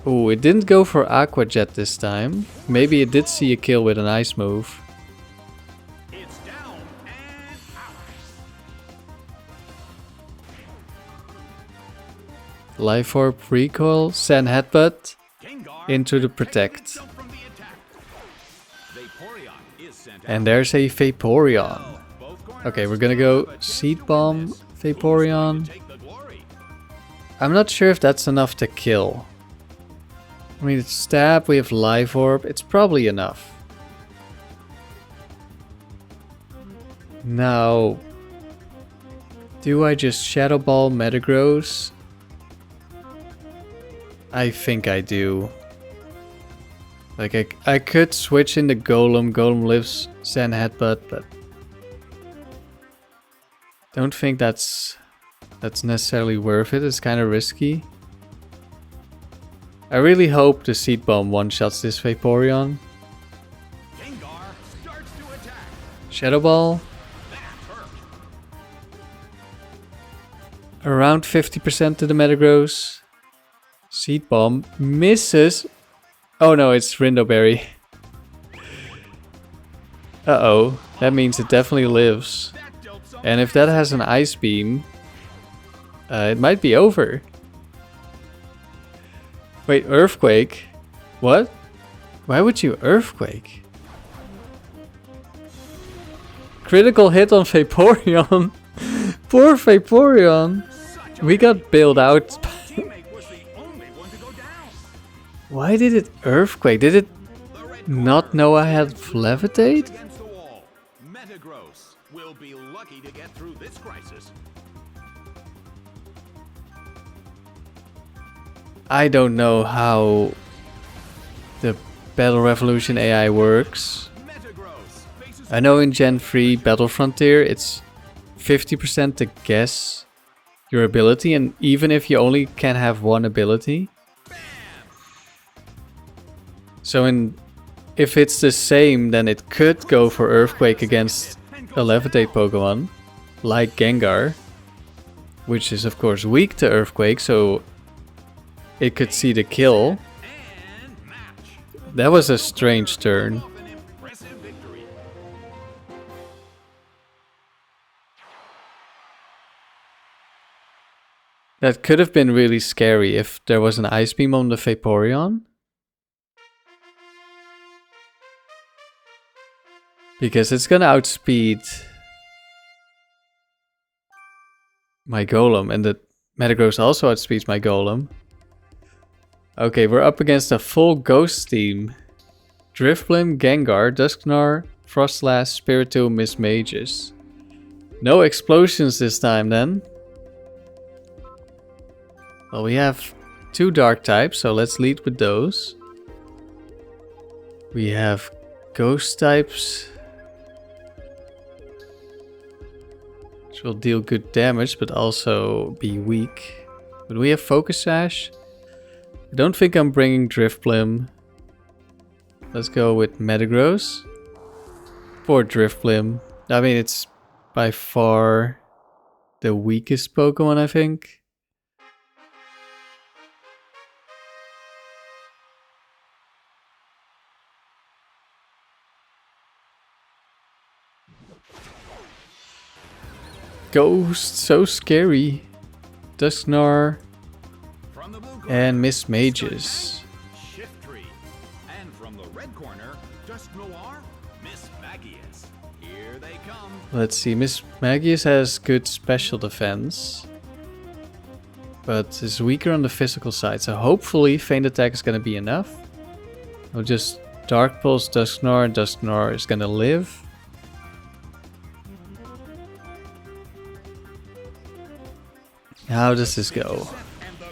Oh, it didn't go for Aqua Jet this time. Maybe it did see a kill with an ice move. It's down and out. Life Orb Recoil, Sand Headbutt Gengar into the Protect. from the attack. Vaporeon is sent And out. there's a Vaporeon. Both corners Okay, we're gonna go have a Seed chance to Bomb, win this. Vaporeon. Take the glory. I'm not sure if that's enough to kill. I mean, it's Stab, we have Life Orb, it's probably enough. Now, do I just Shadow Ball Metagross? I think I do. Like, I could switch into Golem. Golem lives Sand Headbutt, but don't think that's necessarily worth it. It's kind of risky. I really hope the Seed Bomb one-shots this Vaporeon. Gengar starts to attack. Shadow Ball. That hurt. Around 50% to the Metagross. Seed Bomb misses. Oh no, it's Rindoberry. Uh-oh, that means it definitely lives. That dealt some And if that has an ice beam, it might be over. Wait, earthquake? What? Why would you earthquake? Critical hit on Vaporeon. Poor Vaporeon. such a We got bailed out. teammate was the only one to go down. Why did it earthquake? Did it The red not corner know I had levitate? against the wall. Metagross will be lucky to get through this crisis. I don't know how the Battle Revolution AI works. Metagross faces I know in Gen 3 Battle Frontier it's 50% to guess your ability, and even if you only can have one ability. So if it's the same, then it could go for Earthquake against a Levitate Pokemon, like Gengar, which is of course weak to Earthquake, so it could see the kill. and match. That was a strange turn. Off an impressive victory. That could have been really scary if there was an Ice Beam on the Vaporeon. Because it's gonna outspeed my Golem, and the Metagross also outspeeds my Golem. Okay, we're up against a full Ghost team. Drifblim, Gengar, Dusknoir, Frostlass, Spiritomb, Mismagius. No explosions this time then. Well, we have 2 dark types, so let's lead with those. We have ghost types, which will deal good damage but also be weak. But we have Focus Sash. I don't think I'm bringing Drifblim. Let's go with Metagross. Poor Drifblim. I mean, it's by far the weakest Pokemon, I think. Ghost, so scary. Dusknoir From the blue corner, and Mismagius. Shiftry. And from the red corner, Dusknoir, Mismagius. Here they come. Let's see, Mismagius has good special defense, but is weaker on the physical side, so hopefully Feint Attack is gonna be enough. I'll just Dark Pulse Dusknoir, and Dusknoir is gonna live. How does this go?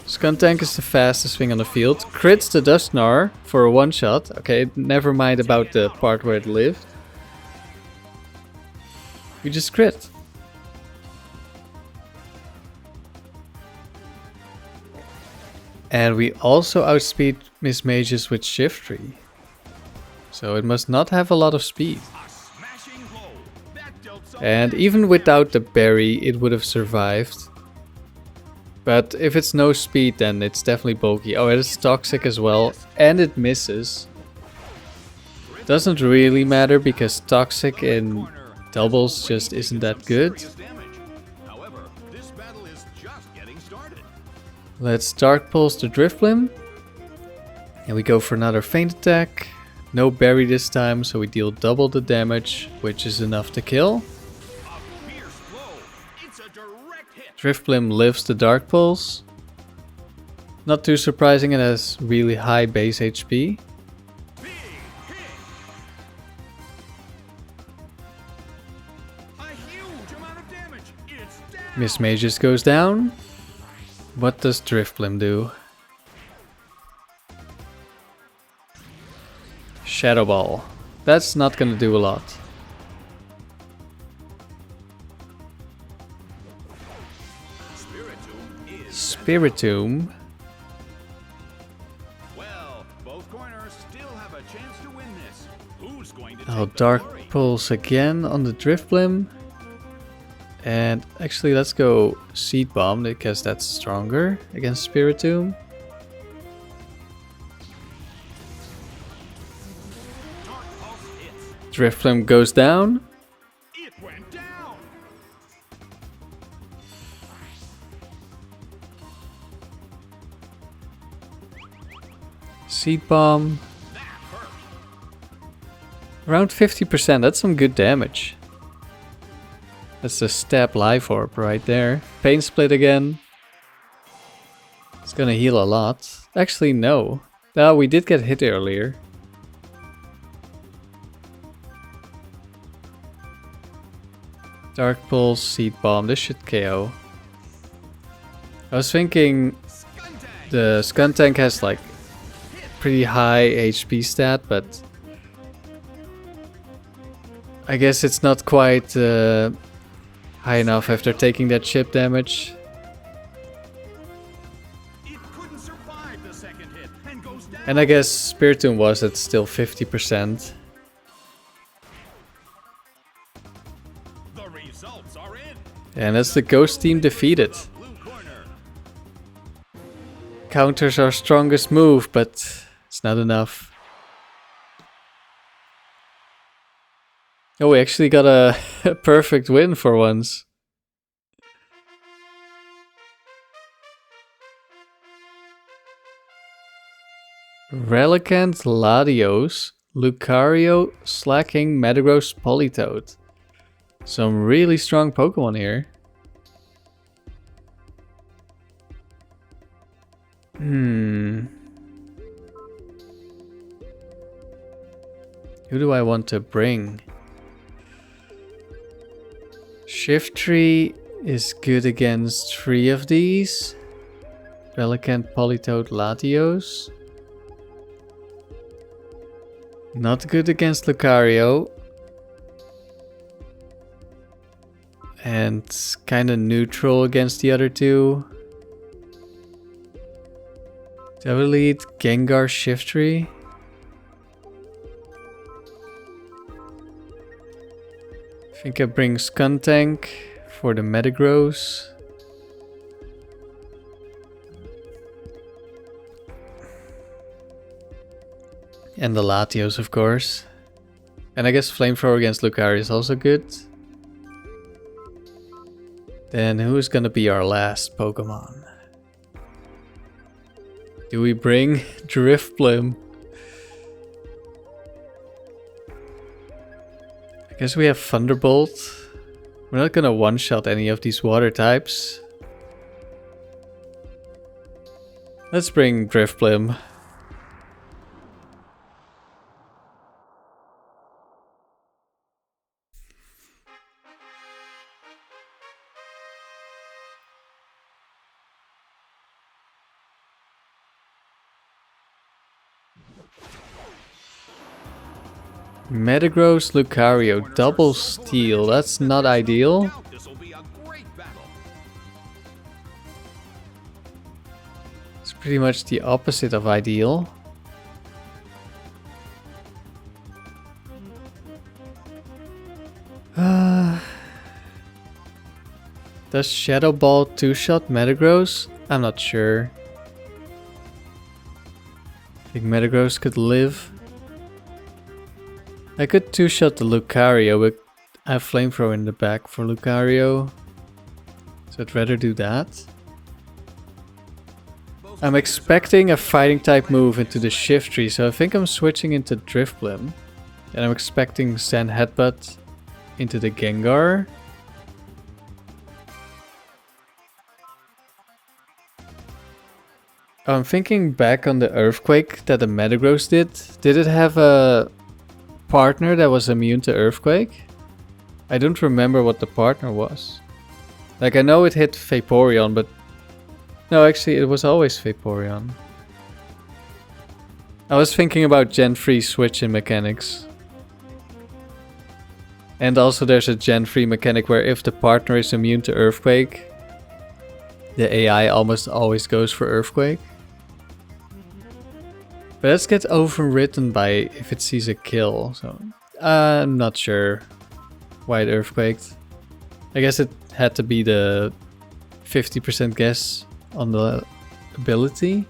Skuntank is the fastest thing on the field. Crits the Dusknoir for a one-shot. Okay, never mind about the part where it lived. We just crit. And we also outspeed Mismagius with Shiftry. So it must not have a lot of speed. A smashing blow. That dealt some And even without the berry, it would have survived. But if it's no speed, then it's definitely bulky. Oh, it is toxic as well, and it misses. Doesn't really matter because toxic in doubles just isn't that good. serious damage. However, this battle is just getting started. Let's Dark Pulse the Drifblim. And we go for another Feint Attack. No berry this time, so we deal double the damage, which is enough to kill. A fierce blow. It's a direct hit. Drifblim lives the Dark Pulse. Not too surprising, it has really high base HP. Big hit. A huge amount of damage. It's down. Mismagius goes down. What does Drifblim do? Shadow Ball. That's not gonna do a lot. Spiritomb is Spiritomb. well. Both corners still have a chance to win this. Who's going to I'll take the Dark glory? Pulse again on the Drifblim. And actually let's go Seed Bomb because that's stronger against Spiritomb. Dark Pulse hits. Drift Flame goes down. It went down. Seed Bomb. That hurt. Around 50%, that's some good damage. That's the Stab Life Orb right there. Pain Split again. It's gonna heal a lot. Actually, no. No, we did get hit earlier. Dark Pulse, Seed Bomb, this should KO. I was thinking the Skuntank has like pretty high HP stat, but I guess it's not quite high enough after taking that chip damage. It couldn't survive the second hit and goes down. And I guess Spiritomb was at still 50%. The results are in. And that's the Ghost team defeated. Blue corner. Counter's our strongest move, but it's not enough. Oh, we actually got a perfect win for once. Relicanth, Latios, Lucario, Slacking, Metagross, Politoed. Some really strong Pokemon here. Who do I want to bring? Shiftry is good against 3 of these. Relicanth, Politoed, Latios. Not good against Lucario. And kinda neutral against the other two. Devil Lead, Gengar, Shiftry. I think I bring Skuntank for the Metagross. And the Latios, of course. And I guess Flamethrower against Lucario is also good. Then who's gonna be our last Pokemon? Do we bring Drifblim? I guess we have Thunderbolt. We're not gonna one-shot any of these water types. Let's bring Drifblim. Metagross, Lucario, double steal. That's not ideal. This'll be a great battle. It's pretty much the opposite of ideal. Does Shadow Ball two-shot Metagross? I'm not sure. I think Metagross could live. I could two-shot the Lucario, but I have Flamethrower in the back for Lucario. So I'd rather do that. I'm expecting a fighting type move into the Shiftry, so I think I'm switching into Drifblim. And I'm expecting Sand Headbutt into the Gengar. I'm thinking back on the Earthquake that the Metagross did. Did it have a partner that was immune to Earthquake? I don't remember what the partner was. Like, I know it hit Vaporeon, but no, actually it was always Vaporeon. I was thinking about Gen 3 switch in mechanics. And also there's a Gen 3 mechanic where if the partner is immune to Earthquake, the AI almost always goes for Earthquake. But let's get overwritten by if it sees a kill, so I'm not sure why it Earthquaked. I guess it had to be the 50% guess on the ability.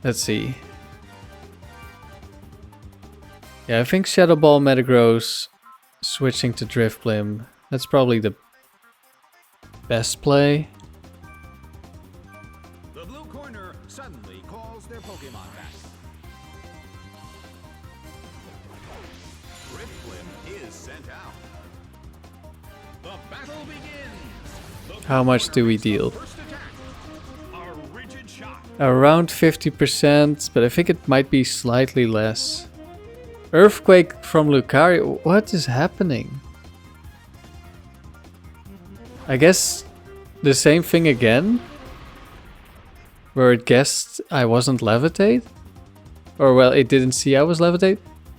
Let's see. Yeah, I think Shadow Ball Metagross switching to Drifblim. That's probably the best play. The blue corner suddenly calls their Pokemon back. Drifblim is sent out. The battle begins. How much do we deal? First attack. A rigid shot. Around 50%, but I think it might be slightly less. Earthquake from Lucario. What is happening? I guess the same thing again? Where it guessed I wasn't levitate? Or well, it didn't see I was levitate?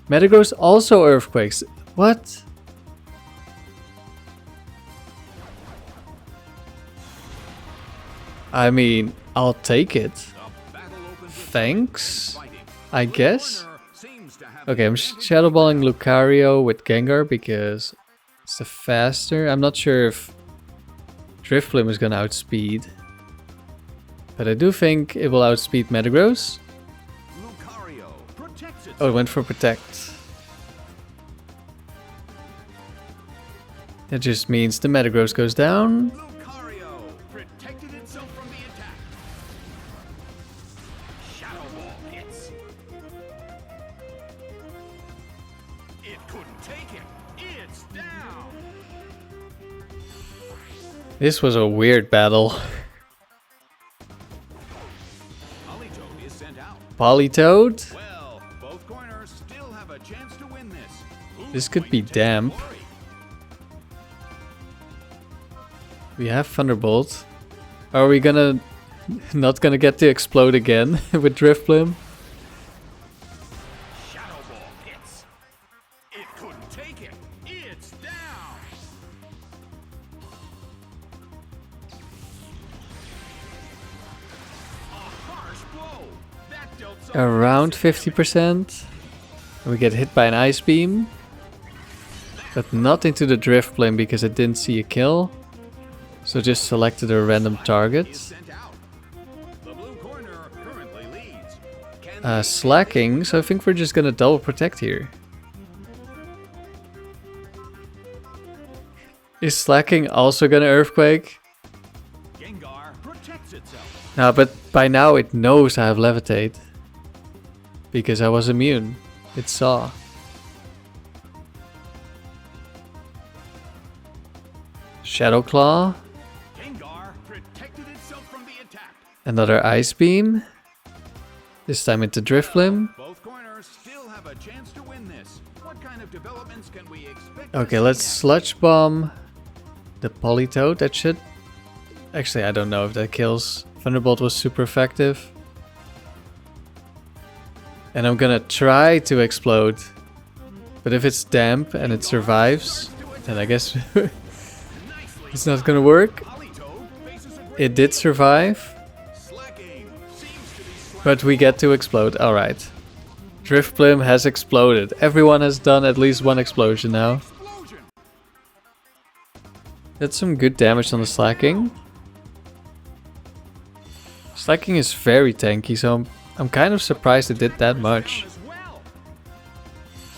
Metagross also earthquakes. What? I mean, I'll take it. Thanks, I guess. Okay, I'm Shadow Balling Lucario with Gengar because it's the faster. I'm not sure if Drifblim is gonna outspeed. But I do think it will outspeed Metagross. Oh, it went for Protect. That just means the Metagross goes down. Protected itself from the attack. Shadow Ball hits. It couldn't take it. It's down. This was a weird battle. Politoed is sent out. Politoed? Well, both corners still have a chance to win this. This could be damp. We have Thunderbolt. Are we gonna not gonna get to explode again with Drifblim? Shadow Ball hits. It couldn't take it. It's down. A harsh blow. That dealt some Around 50%. We get hit by an Ice Beam. But not into the Drifblim because it didn't see a kill. So just selected a random target. The blue corner currently leads. Slacking, so I think we're just gonna double protect here. Is Slacking also gonna Earthquake? Gengar protects itself. No, but by now it knows I have Levitate. Because I was immune. It saw. Shadow Claw. Gengar protected itself from the attack. Another Ice Beam. This time into Drifblim. Both corners still have a chance to win this. What kind of developments can we expect? Okay, let's Sludge Bomb the Politoed. That should... Actually, I don't know if that kills. Thunderbolt was super effective. And I'm gonna try to explode. But if it's damp and it survives, then I guess it's not gonna work. It did survive. But we get to explode. Alright. Drifblim has exploded. Everyone has done at least one explosion now. That's some good damage on the Slacking. Slacking is very tanky, so I'm kind of surprised it did that much.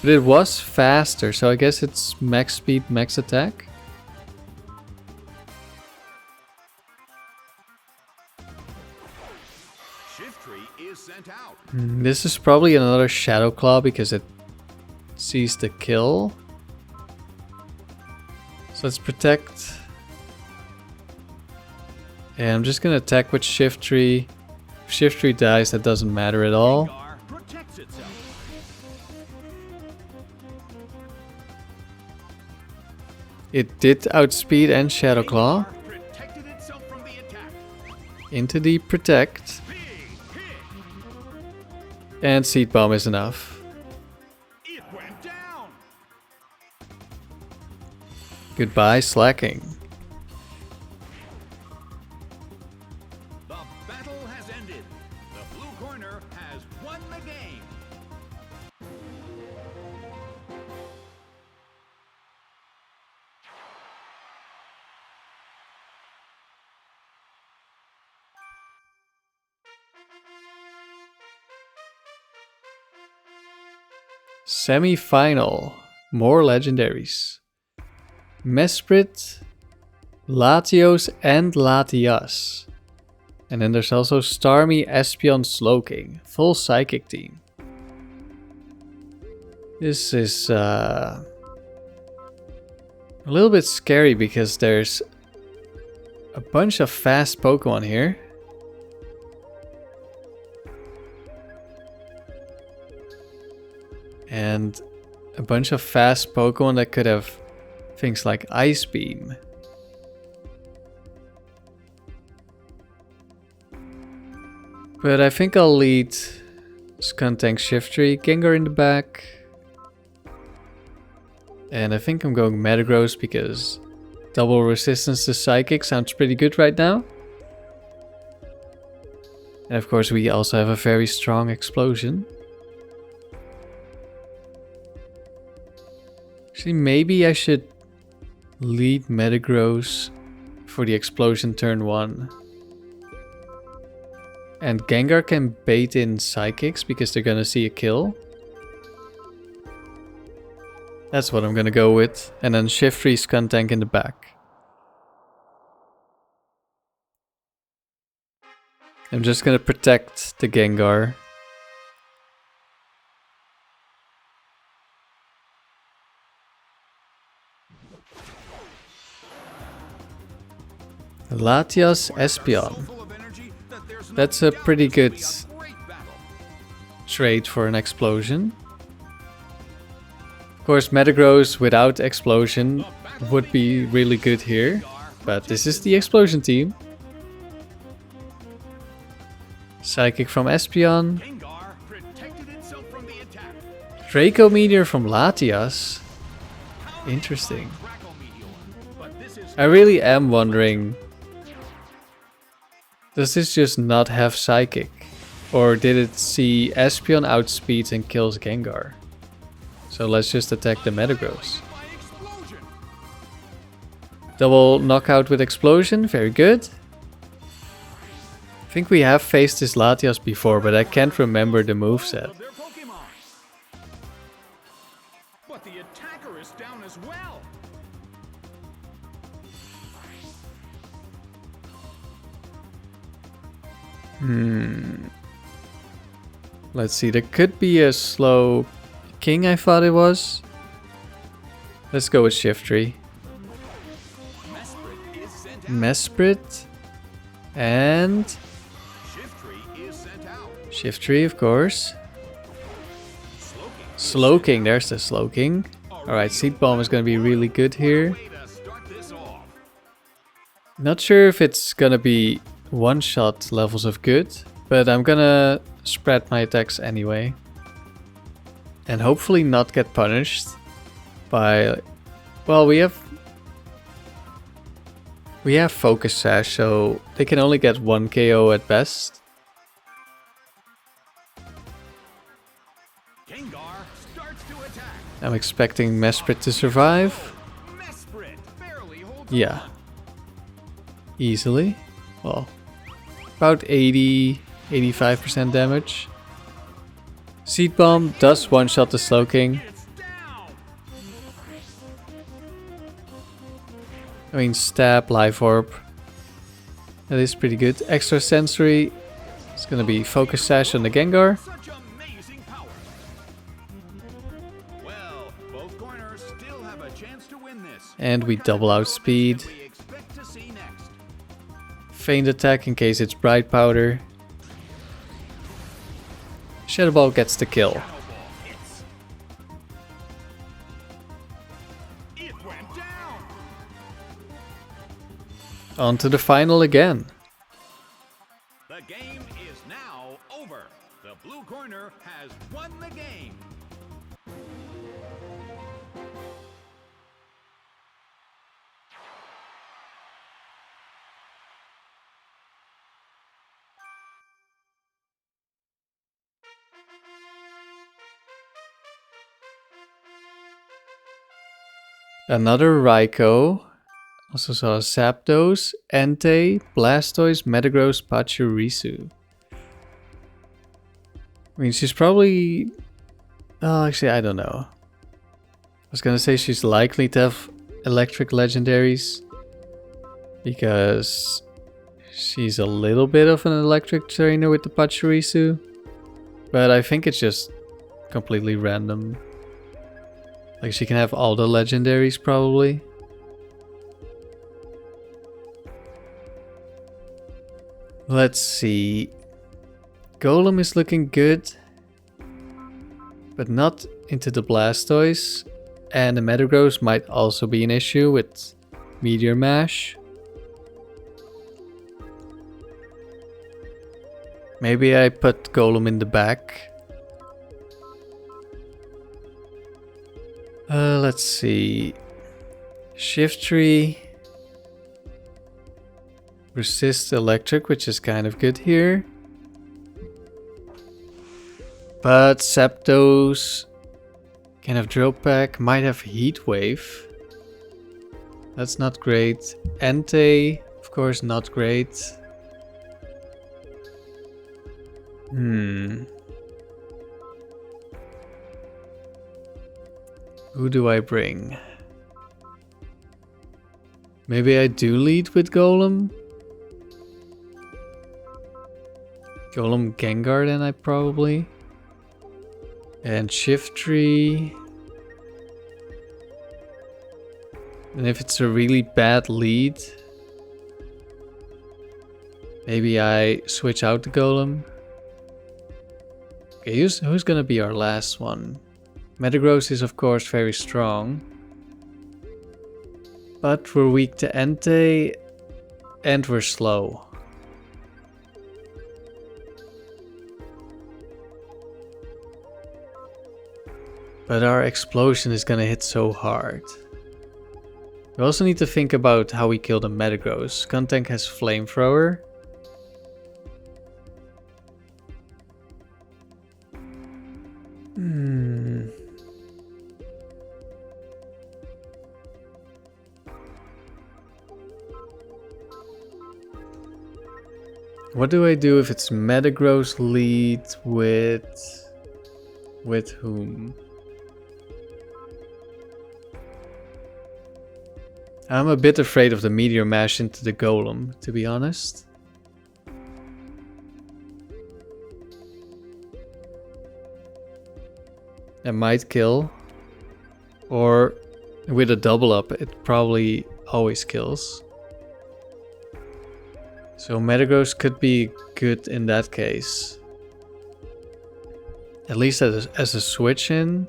But it was faster, so I guess it's max speed, max attack. This is probably another Shadow Claw because it sees the kill. So let's protect. And I'm just gonna attack with Shiftry. If Shiftry dies, that doesn't matter at all. It did outspeed and Shadow Claw. Into the Protect. And Seed Bomb is enough. Goodbye, Slacking. The battle has ended. The blue corner has won the game. Semi-final. More legendaries. Mesprit, Latios, and Latias. And then there's also Starmie, Espeon, Slowking. Full Psychic team. This is a little bit scary because there's a bunch of fast Pokemon here. And a bunch of fast Pokemon that could have things like Ice Beam. But I think I'll lead Skuntank, Shiftry, Gengar in the back. And I think I'm going Metagross because double resistance to Psychic sounds pretty good right now. And of course we also have a very strong Explosion. Actually, maybe I should lead Metagross for the Explosion turn 1. And Gengar can bait in Psychics because they're gonna see a kill. That's what I'm gonna go with. And then Shiftry, Skuntank in the back. I'm just gonna protect the Gengar. Latias, Espeon. That's a pretty good trade for an Explosion. Of course, Metagross without Explosion would be really good here. But this is the Explosion team. Psychic from Espeon. Draco Meteor from Latias. Interesting. I really am wondering, does this just not have Psychic? Or did it see Espeon outspeeds and kills Gengar? So let's just attack the Metagross. Double knockout with Explosion, very good. I think we have faced this Latias before, but I can't remember the moveset. But the attacker is down as well. Let's see, there could be a slow King, I thought it was. Let's go with Shiftry. Mesprit. And Shiftry, of course. Slowking, there's the Slowking. Alright, Seed Bomb is going to be really good here. Not sure if it's going to be one-shot levels of good, but I'm going to spread my attacks anyway. And hopefully not get punished by... Well, we have Focus Sash, so they can only get 1 KO at best. I'm expecting Mesprit to survive. Yeah. Easily. Well, about 80-85% damage. Seed Bomb does one-shot the Slowking. I mean, Stab, Life Orb. That is pretty good. Extra Sensory. It's gonna be Focus Sash on the Gengar. And we double out speed. Feint Attack in case it's Bright Powder. Shadow Ball gets the kill. On to the final again. The game is now over. The blue corner has won the game. Another Raikou. Also saw Zapdos, Entei, Blastoise, Metagross, Pachirisu. I mean, she's probably Oh, actually, I don't know. I was gonna say she's likely to have electric legendaries because she's a little bit of an electric trainer with the Pachirisu, but I think it's just completely random. Like she can have all the legendaries probably. Let's see. Golem is looking good, but not into the Blastoise. And the Metagross might also be an issue with Meteor Mash. Maybe I put Golem in the back. Let's see. Shiftry. Resist Electric, which is kind of good here. But Zapdos can have Drill Peck, might have Heat Wave. That's not great. Entei, of course, not great. Who do I bring? Maybe I do lead with Golem? Golem Gengar then I probably. And Shiftry. And if it's a really bad lead, maybe I switch out the Golem. Okay, who's gonna be our last one? Metagross is of course very strong. But we're weak to Entei and we're slow. But our explosion is gonna hit so hard. We also need to think about how we kill the Metagross. Skuntank has Flamethrower. What do I do if it's Metagross lead with whom? I'm a bit afraid of the Meteor Mash into the Golem, to be honest. That might kill. Or with a double up, it probably always kills. So Metagross could be good in that case. At least as a switch in.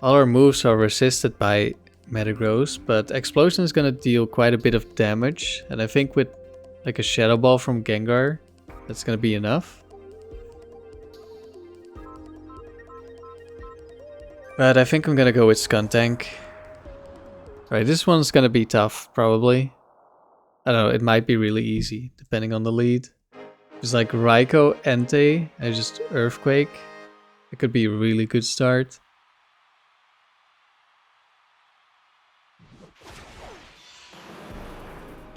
All our moves are resisted by Metagross, but Explosion is gonna deal quite a bit of damage. And I think with like a Shadow Ball from Gengar, that's gonna be enough. But I think I'm gonna go with Skuntank. Right, this one's gonna be tough, probably. I don't know, it might be really easy, depending on the lead. It's like Raikou, Entei, and just Earthquake. It could be a really good start.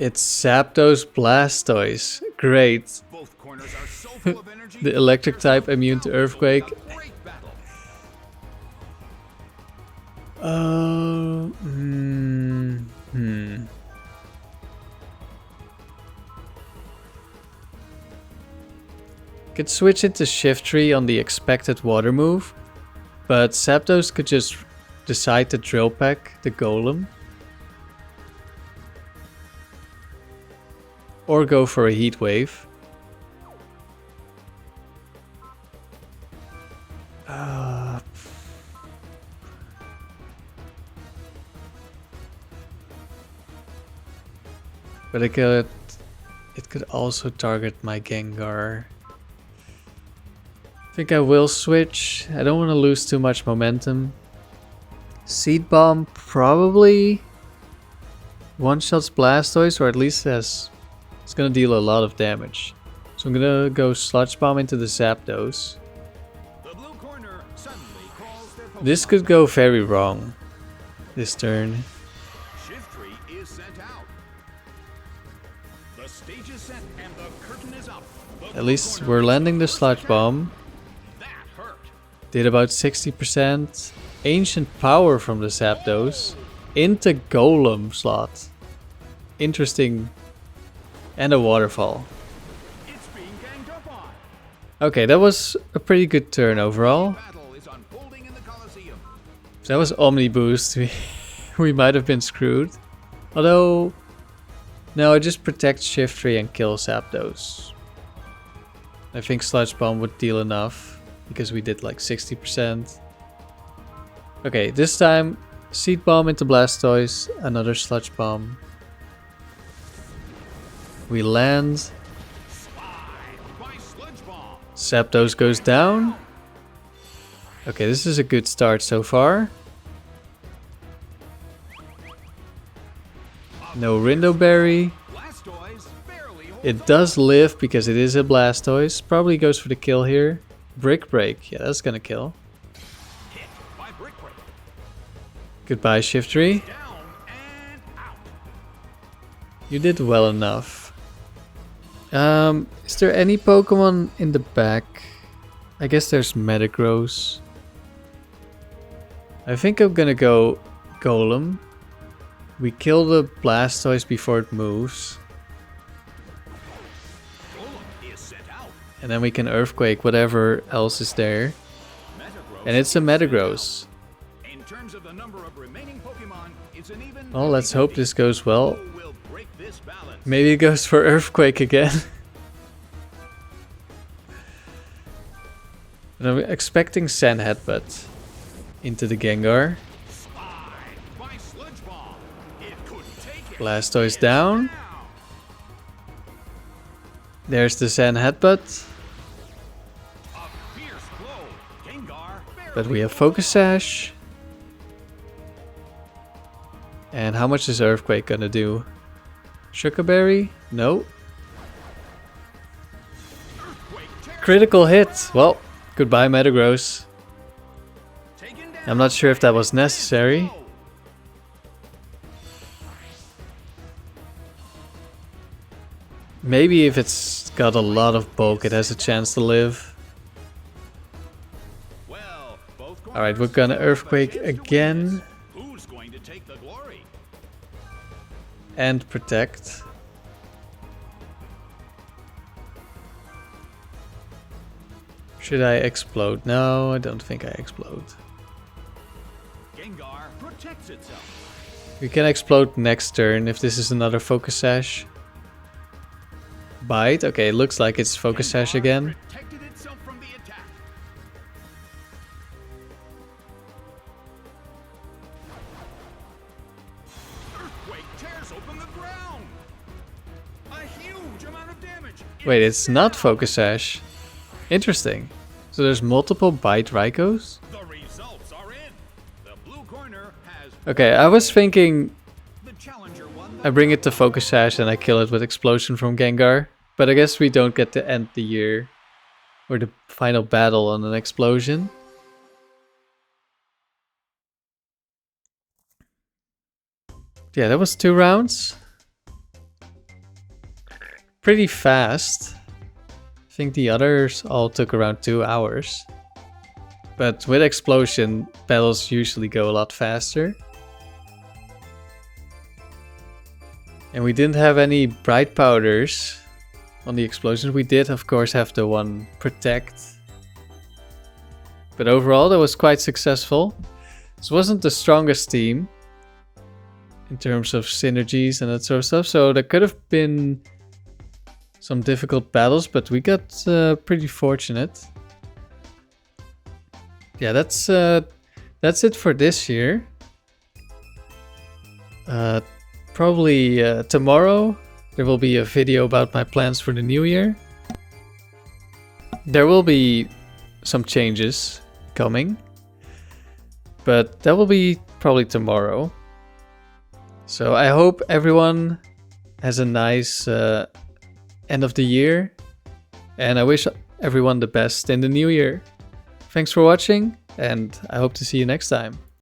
It's Zapdos Blastoise. Great. Both corners are so full of energy. The electric type immune to Earthquake. Could switch into Shiftry on the expected water move, but Zapdos could just decide to Drill Peck the Golem. Or go for a Heat Wave. But it could also target my Gengar. I think I will switch. I don't want to lose too much momentum. Seed Bomb probably one-shots Blastoise, or at least it's gonna deal a lot of damage. So I'm gonna go Sludge Bomb into the Zapdos. The blue corner suddenly calls their Pokemon. This could go very wrong this turn. Shiftry is sent out. The stage is set and the curtain is up. The At least we're landing the Sludge Bomb. That Did about 60%. Ancient power from the Zapdos into Golem slot. Interesting. And a waterfall. It's being ganged up on. Okay, that was a pretty good turn overall. Battle is unfolding in the colosseum. If that was Omni Boost, we might have been screwed. Although, no, it just protects Shiftry and kills Zapdos. I think Sludge Bomb would deal enough because we did like 60%. Okay, this time Seed Bomb into Blastoise, another Sludge Bomb. We land. By Sludge Bomb. Zapdos goes down. Okay, this is a good start so far. No Rindo Berry. Blastoise barely holds It does live because it is a Blastoise. Probably goes for the kill here. Brick Break. Yeah, that's gonna kill. hit by Brick Break. Goodbye, Shiftry. Down and out. You did well enough. Is there any Pokemon in the back? I guess there's Metagross. I think I'm gonna go Golem. We kill the Blastoise before it moves. Golem is sent out. And then we can Earthquake whatever else is there. Metagross And it's a is sent Metagross. out. In terms of the number of remaining Pokemon, it's an even. Well, let's hope this goes well. Who will break this balance? Maybe it goes for Earthquake again. And I'm expecting Sand Headbutt into the Gengar. By Sludge Bomb. It couldn't take it. Blastoise down. There's the Sand Headbutt. A fierce blow. Gengar But we have Focus Sash. And how much is Earthquake gonna do? Sugar Berry? No. Critical hit. Well, goodbye Metagross. I'm not sure if that was necessary. Maybe if it's got a lot of bulk, it has a chance to live. Alright, we're gonna Earthquake again. Who's going to take the glory? And Protect. Should I explode? No, I don't think I explode. Gengar protects itself. We can explode next turn if this is another Focus Sash. Bite. Okay, it looks like it's Focus Sash again. Protected itself from the attack. Earthquake tears open the ground. A huge amount of damage. Wait, it's not Focus Sash. Interesting. So there's multiple Bite Raikos? The results are in. The blue corner has Okay, I was thinking the challenger won. I bring it to Focus Sash and I kill it with Explosion from Gengar. But I guess we don't get to end the year or the final battle on an Explosion. Yeah, that was 2 rounds. Pretty fast. I think the others all took around 2 hours. But with Explosion, battles usually go a lot faster. And we didn't have any Bright Powders on the Explosion. We did, of course, have the one Protect. But overall, that was quite successful. This wasn't the strongest team in terms of synergies and that sort of stuff. So there could have been some difficult battles, but we got pretty fortunate. Yeah, that's it for this year. Probably tomorrow there will be a video about my plans for the new year. There will be some changes coming, but that will be probably tomorrow. So I hope everyone has a nice end of the year, and I wish everyone the best in the new year. Thanks for watching, and I hope to see you next time.